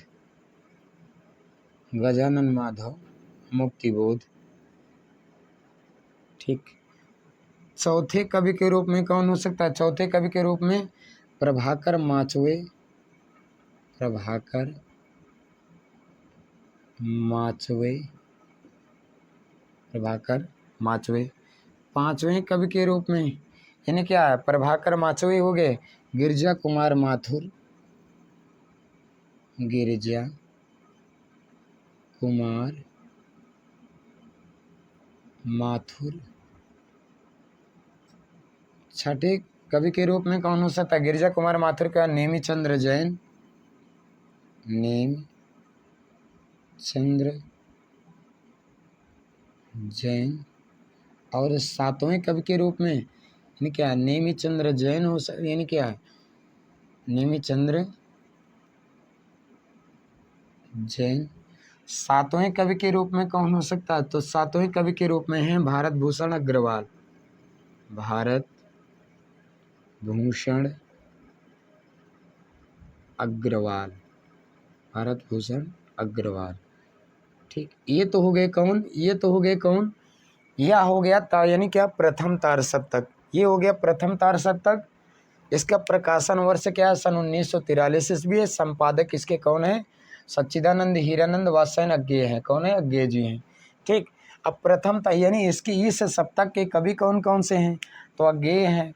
गजानन माधव मुक्तिबोध। ठीक, चौथे कवि के रूप में कौन हो सकता है? चौथे कवि के रूप में प्रभाकर माचवे, प्रभाकर माचवे, प्रभाकर माचवे। पांचवें कवि के रूप में यानी क्या है? प्रभाकर माचवे हो गए, गिरजा कुमार माथुर, गिरजा कुमार माथुर। छठे कवि के रूप में कौन हो सकता है? गिरजा कुमार माथुर का नेमी चंद्र जैन, नेम चंद्र जैन। और सातवें कवि के रूप में यानी क्या? नेमी चंद्र जैन हो सकता, यानी क्या? नेमी चंद्र जैन। सातवें कवि के रूप में कौन हो सकता है? तो सातवें कवि के रूप में है भारत भूषण अग्रवाल, भारत भूषण अग्रवाल, भारत भूषण अग्रवाल। ठीक, ये तो हो गए कौन? ये तो हो गए कौन? यह हो गया यानी क्या? प्रथम तार सप्तक। ये हो गया प्रथम तार सप्तक। इसका प्रकाशन वर्ष क्या है? सन 1943 ईस्वी है। संपादक इसके कौन है? सच्चिदानंद, हीरानंद, वात्स्यायन, अज्ञे हैं। कौन है? अज्ञे जी हैं। ठीक, अब प्रथम यानी इसकी इस सप्तक के कवि कौन कौन से हैं? तो अज्ञे हैं,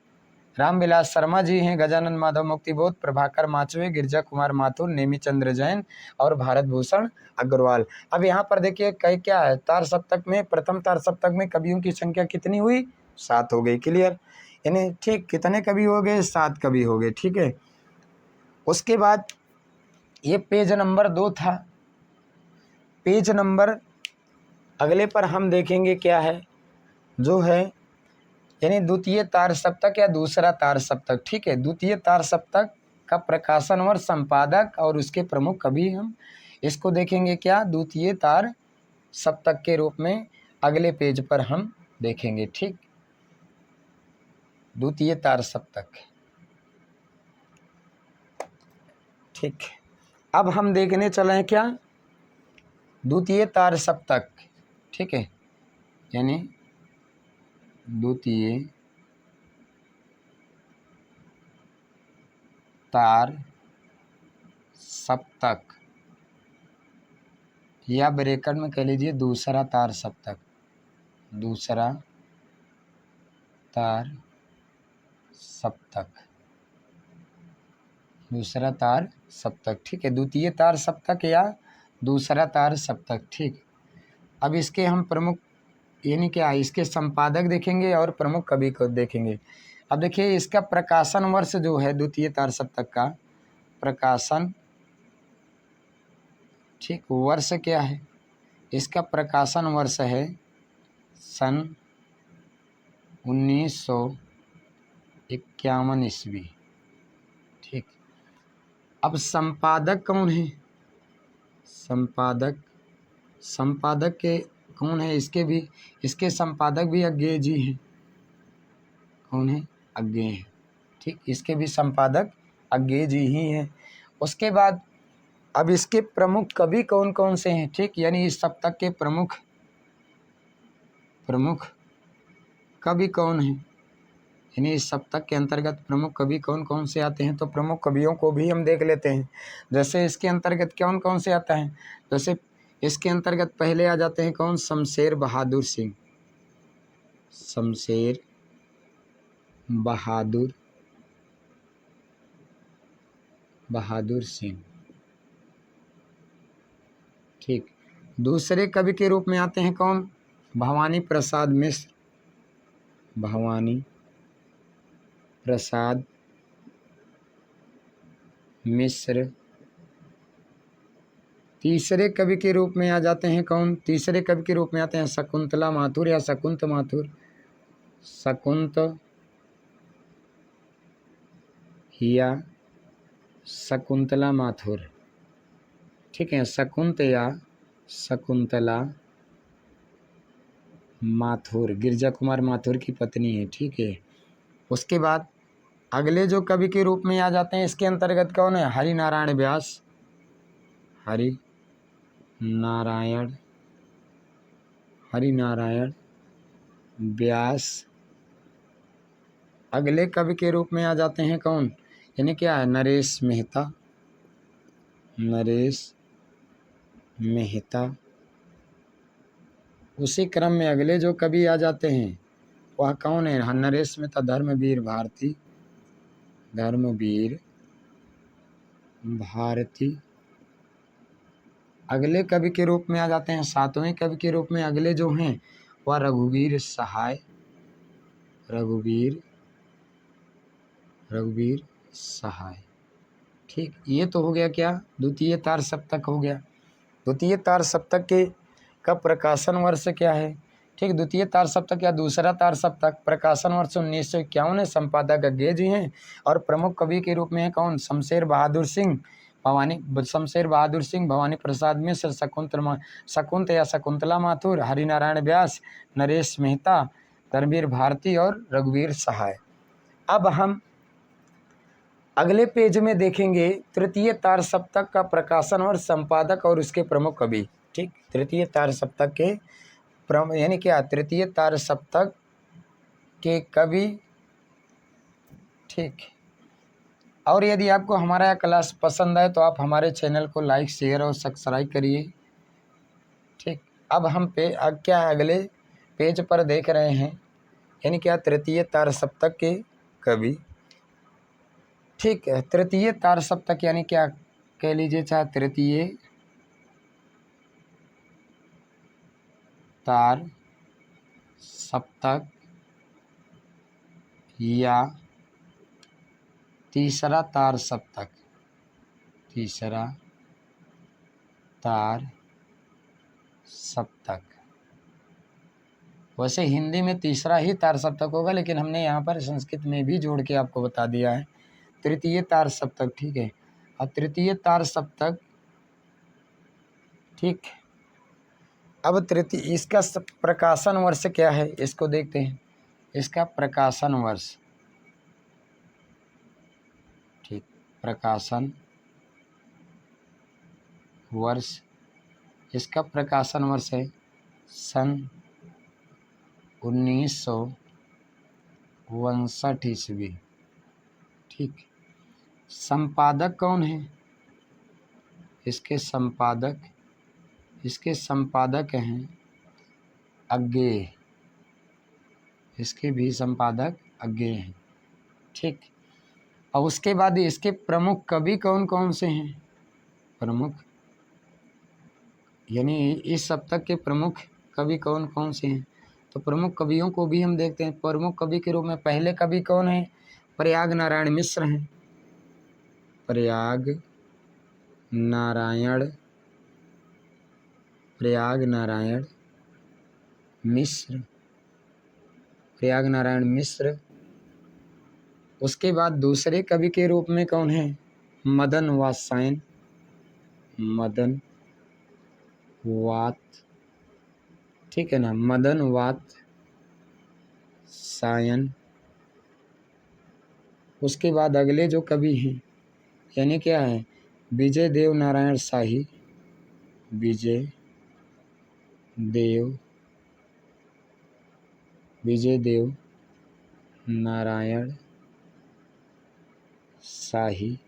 रामविलास शर्मा जी हैं, गजानन माधव मुक्तिबोध, प्रभाकर माचवे, गिरजा कुमार माथुर, नेमी चंद्र जैन और भारत भूषण अग्रवाल। अब यहाँ पर देखिए कई क्या है, तार सप्तक में, प्रथम तार सप्तक में कवियों की संख्या कितनी हुई? 7 हो गई। क्लियर, यानी ठीक कितने कवि हो गए? 7 कवि हो गए। ठीक है, उसके बाद ये पेज नंबर 2 था। पेज नंबर अगले पर हम देखेंगे क्या है, जो है यानी द्वितीय तार सप्तक या दूसरा तार सप्तक। ठीक है, द्वितीय तार सप्तक का प्रकाशन वर्ष, संपादक और उसके प्रमुख कवि हम इसको देखेंगे क्या? द्वितीय तार सप्तक के रूप में अगले पेज पर हम देखेंगे। ठीक, द्वितीय तार सप्तक। ठीक, अब हम देखने चले हैं क्या? द्वितीय तार सप्तक। ठीक है, यानी द्वितीय तार सप्तक या ब्रैकेट में कह लीजिए दूसरा तार सप्तक, दूसरा तार सप्तक, दूसरा तार सप्तक, ठीक है, द्वितीय तार सप्तक या दूसरा तार सप्तक, ठीक। अब इसके हम प्रमुख यानी क्या इसके संपादक देखेंगे और प्रमुख कवि को देखेंगे। अब देखिए इसका प्रकाशन वर्ष जो है द्वितीय तार सप्तक का प्रकाशन, ठीक, वर्ष क्या है, इसका प्रकाशन वर्ष है सन 1951 ईस्वी, ठीक। अब संपादक कौन है, संपादक, संपादक के कौन है, इसके संपादक भी अज्ञेय जी हैं। कौन है, अज्ञेय है, ठीक, इसके भी संपादक अज्ञेय जी ही हैं। उसके बाद अब इसके प्रमुख कवि कौन कौन से हैं, ठीक, यानी इस सप्तक के प्रमुख कवि कौन हैं, यानी इस सप्तक के अंतर्गत प्रमुख कवि कौन कौन से आते हैं। तो प्रमुख कवियों को भी हम देख लेते हैं। जैसे इसके अंतर्गत कौन कौन से आता है, जैसे इसके अंतर्गत पहले आ जाते हैं कौन, शमशेर बहादुर सिंह, शमशेर बहादुर सिंह, ठीक। दूसरे कवि के रूप में आते हैं कौन, भवानी प्रसाद मिश्र, भवानी प्रसाद मिश्र। तीसरे कवि के रूप में आ जाते हैं कौन, तीसरे कवि के रूप में आते हैं शकुंतला माथुर या शकुंत माथुर, शकुंत या शकुंतला माथुर, ठीक है, शकुंत या शकुंतला माथुर गिरजा कुमार माथुर की पत्नी है, ठीक है। उसके बाद अगले जो कवि के रूप में आ जाते हैं इसके अंतर्गत कौन है, हरि नारायण व्यास, हरि नारायण व्यास। अगले कवि के रूप में आ जाते हैं कौन, यानी क्या है, नरेश मेहता। उसी क्रम में अगले जो कवि आ जाते हैं वह कौन है, नरेश मेहता, धर्मवीर भारती। अगले कवि के रूप में आ जाते हैं, सातवें कवि के रूप में अगले जो हैं वह रघुवीर सहाय, ठीक। ये तो हो गया क्या, द्वितीय तार सप्तक हो गया। द्वितीय तार सप्तक के का प्रकाशन वर्ष क्या है, ठीक, द्वितीय तार सप्तक या दूसरा तार सप्तक प्रकाशन वर्ष 1951 है, संपादक अज्ञेय जी हैं और प्रमुख कवि के रूप में है कौन, शमशेर बहादुर सिंह, भवानी प्रसाद मिश्र, शकुंत या शकुंतला माथुर, हरिनारायण व्यास, नरेश मेहता, धर्मवीर भारती और रघुवीर सहाय। अब हम अगले पेज में देखेंगे तृतीय तार सप्तक का प्रकाशन और संपादक और उसके प्रमुख कवि, ठीक। तृतीय तार सप्तक के यानी क्या, तृतीय तार सप्तक के कवि, ठीक। और यदि आपको हमारा क्लास पसंद आए तो आप हमारे चैनल को लाइक, शेयर और सब्सक्राइब करिए, ठीक। अब हम क्या अगले पेज पर देख रहे हैं, यानी क्या, तृतीय तार सप्तक के कवि, ठीक है। तृतीय तार सप्तक यानी क्या कह लीजिए, चाहे तृतीय तार सप्तक या तीसरा तार सप्तक, तीसरा तार सप्तक। वैसे हिंदी में तीसरा ही तार सप्तक होगा, लेकिन हमने यहाँ पर संस्कृत में भी जोड़ के आपको बता दिया है, तृतीय तार सप्तक, ठीक है। और तृतीय तार सप्तक, ठीक। अब तृतीय इसका प्रकाशन वर्ष क्या है, इसको देखते हैं। इसका प्रकाशन वर्ष, ठीक, प्रकाशन वर्ष, इसका प्रकाशन वर्ष है सन 1962 ईस्वी, ठीक। संपादक कौन है, इसके संपादक हैं अज्ञेय, इसके भी संपादक अज्ञेय हैं। ठीक, और उसके बाद इसके प्रमुख कवि कौन कौन से हैं? प्रमुख यानी इस सप्तक के प्रमुख कवि कौन कौन से हैं? तो प्रमुख कवियों को भी हम देखते हैं। प्रमुख कवि के रूप में पहले कवि कौन है? प्रयाग नारायण मिश्र हैं। प्रयाग नारायण मिश्र, प्रयाग नारायण मिश्र। उसके बाद दूसरे कवि के रूप में कौन है? मदन वात्सायन, मदन वात, ठीक है ना, मदन वात्सायन। उसके बाद अगले जो कवि हैं यानी क्या है? विजय देव नारायण शाही, विजय देव नारायण शाही,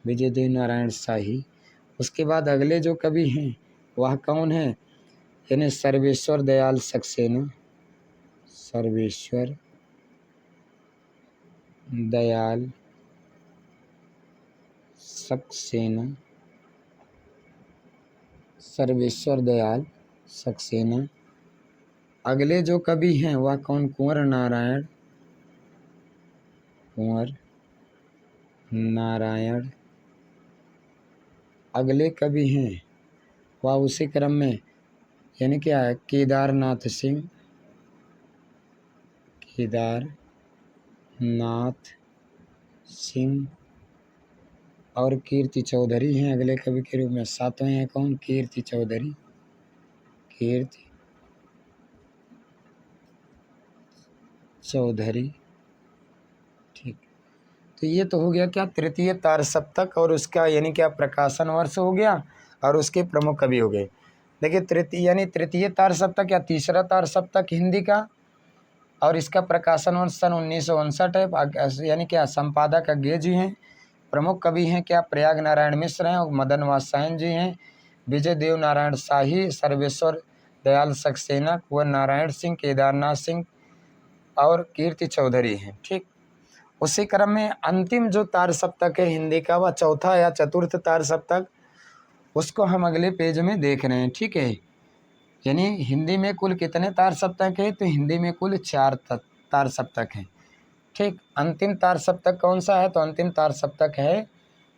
विजय देव नारायण शाही। उसके बाद अगले जो कवि हैं वह कौन है? यानी सर्वेश्वर दयाल सक्सेना, सर्वेश्वर दयाल सक्सेना, सर्वेश्वर दयाल सक्सेना। अगले जो कवि हैं वह कौन? कुंवर नारायण। अगले कवि हैं वह उसी क्रम में यानी क्या है? केदारनाथ सिंह और कीर्ति चौधरी हैं अगले कवि के रूप में। सातवें हैं कौन? कीर्ति चौधरी। ठीक, तो ये तो हो गया क्या? तृतीय तार सप्तक और उसका यानी क्या प्रकाशन वर्ष हो गया और उसके प्रमुख कवि हो गए। देखिए तृतीय तार सप्तक या तीसरा तार सप्तक हिंदी का, और इसका प्रकाशन वर्ष सन 1959 है। यानी क्या संपादक अज्ञेय जी हैं। प्रमुख कवि हैं क्या? प्रयाग नारायण मिश्र हैं और मदन वात्सायन जी हैं। विजय देव नारायण शाही, सर्वेश्वर दयाल सक्सेना, कुंवर नारायण सिंह, केदारनाथ सिंह और कीर्ति चौधरी हैं। ठीक, उसी क्रम में अंतिम जो तार सप्तक है हिंदी का वह चौथा या चतुर्थ तार सप्तक, उसको हम अगले पेज में देख रहे हैं। ठीक है, यानी हिंदी में कुल कितने तार सप्तक है? तो हिंदी में कुल 4 तार सप्तक हैं। ठीक, अंतिम तार सप्तक कौन सा है? तो अंतिम तार सप्तक है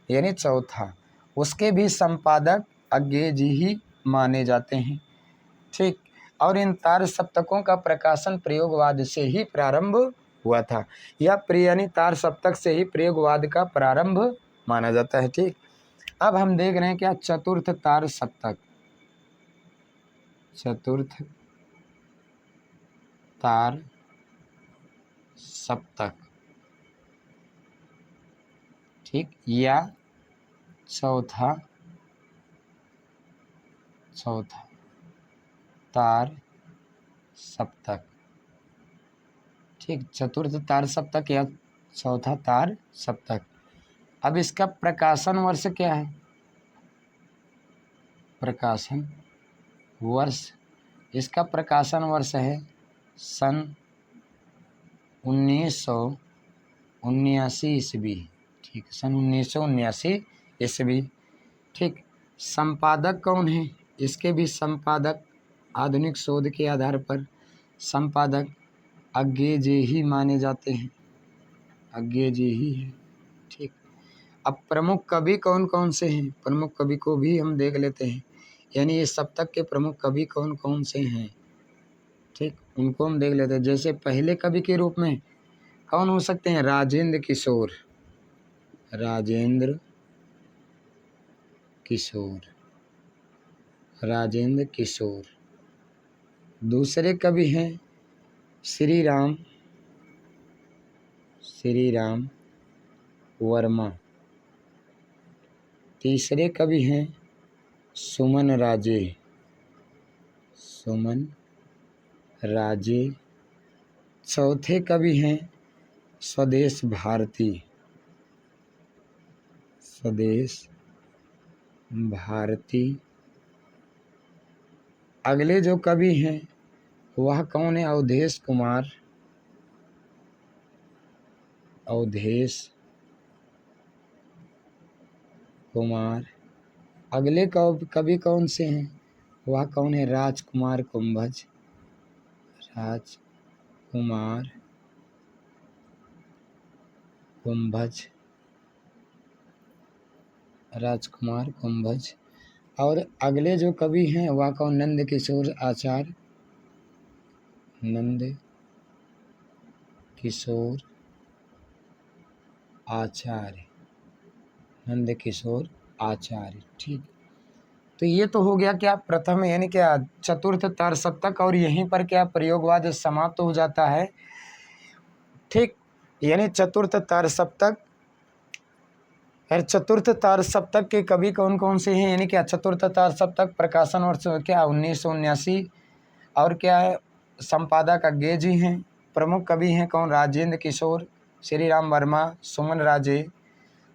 यानी चौथा। उसके भी संपादक अज्ञेय जी ही माने जाते हैं। ठीक, और इन तार सप्तकों का प्रकाशन प्रयोगवाद से ही प्रारंभ हुआ था, या यानी तार सप्तक से ही प्रयोगवाद का प्रारंभ माना जाता है। ठीक, अब हम देख रहे हैं क्या? चतुर्थ तार सप्तक, चतुर्थ तार सप्तक। ठीक, या चौथा तार सप्तक। ठीक, चतुर्थ तार सप्तक या चौथा तार सप्तक। अब इसका प्रकाशन वर्ष क्या है? प्रकाशन वर्ष, इसका प्रकाशन वर्ष है सन 1979 ईस्वी। ठीक, सन 1979 ईस्वी। ठीक, संपादक कौन है? इसके भी संपादक आधुनिक शोध के आधार पर संपादक अज्ञेय जी ही माने जाते हैं, अज्ञेय जी ही है। ठीक, अब प्रमुख कवि कौन कौन से हैं? प्रमुख कवि को भी हम देख लेते हैं, यानी इस सप्तक के प्रमुख कवि कौन कौन से हैं। ठीक, उनको हम देख लेते हैं। जैसे पहले कवि के रूप में कौन हो सकते हैं? राजेंद्र किशोर। दूसरे कवि हैं श्री राम वर्मा। तीसरे कवि हैं सुमन राजे। चौथे कवि हैं स्वदेश भारती। अगले जो कवि हैं वह कौन है? अवधेश कुमार। अवधेश कुमार। अगले कवि कौन से हैं? वह कौन है? राजकुमार कुंभज। राजकुमार कुंभज। राजकुमार कुंभज। और अगले जो कवि हैं वह कौन? नंद किशोर आचार्य। नंद किशोर आचार्य। नंद किशोर आचार्य। ठीक। तो ये तो हो गया क्या प्रथम यानी क्या चतुर्थ तार सप्तक, और यहीं पर क्या प्रयोगवाद समाप्त हो जाता है। ठीक। यानी चतुर्थ तार सप्तक। और चतुर्थ तार सप्तक के कवि कौन कौन से हैं? यानी क्या चतुर्थ तार सप्तक प्रकाशन वर्ष क्या 1979। और क्या है? संपादक अज्ञे जी हैं। प्रमुख कवि हैं कौन? राजेंद्र किशोर, श्री राम वर्मा, सुमन राजे,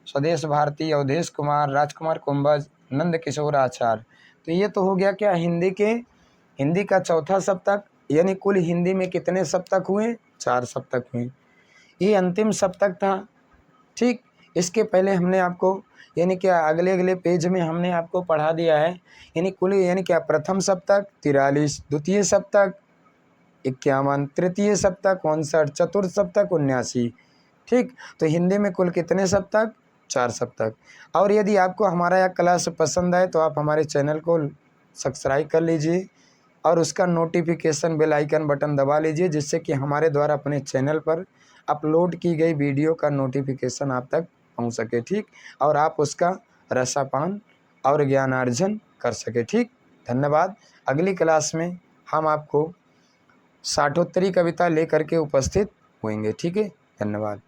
स्वदेश भारती, अवधेश कुमार, राजकुमार कुंभज, नंद किशोर आचार्य। तो ये तो हो गया क्या हिंदी का चौथा सप्तक। यानी कुल हिंदी में कितने सप्तक हुए? 4 सप्तक हुए। ये अंतिम सप्तक था। ठीक। इसके पहले हमने आपको यानी क्या अगले पेज में हमने आपको पढ़ा दिया है। यानी कुल यानी क्या प्रथम सप्तक 43, द्वितीय सप्तक 51, तृतीय सप्तक 59, चतुर्थ सप्तक 79। ठीक। तो हिंदी में कुल कितने सप्तक? 4 सप्तक। और यदि आपको हमारा यह क्लास पसंद आए तो आप हमारे चैनल को सब्सक्राइब कर लीजिए और उसका नोटिफिकेशन बेल आइकन बटन दबा लीजिए, जिससे कि हमारे द्वारा अपने चैनल पर अपलोड की गई वीडियो का नोटिफिकेशन आप तक पहुंच सके। ठीक। और आप उसका रसापान और ज्ञानार्जन कर सके। ठीक। धन्यवाद। अगली क्लास में हम आपको 60 कविता लेकर के उपस्थित होंगे। ठीक है। धन्यवाद।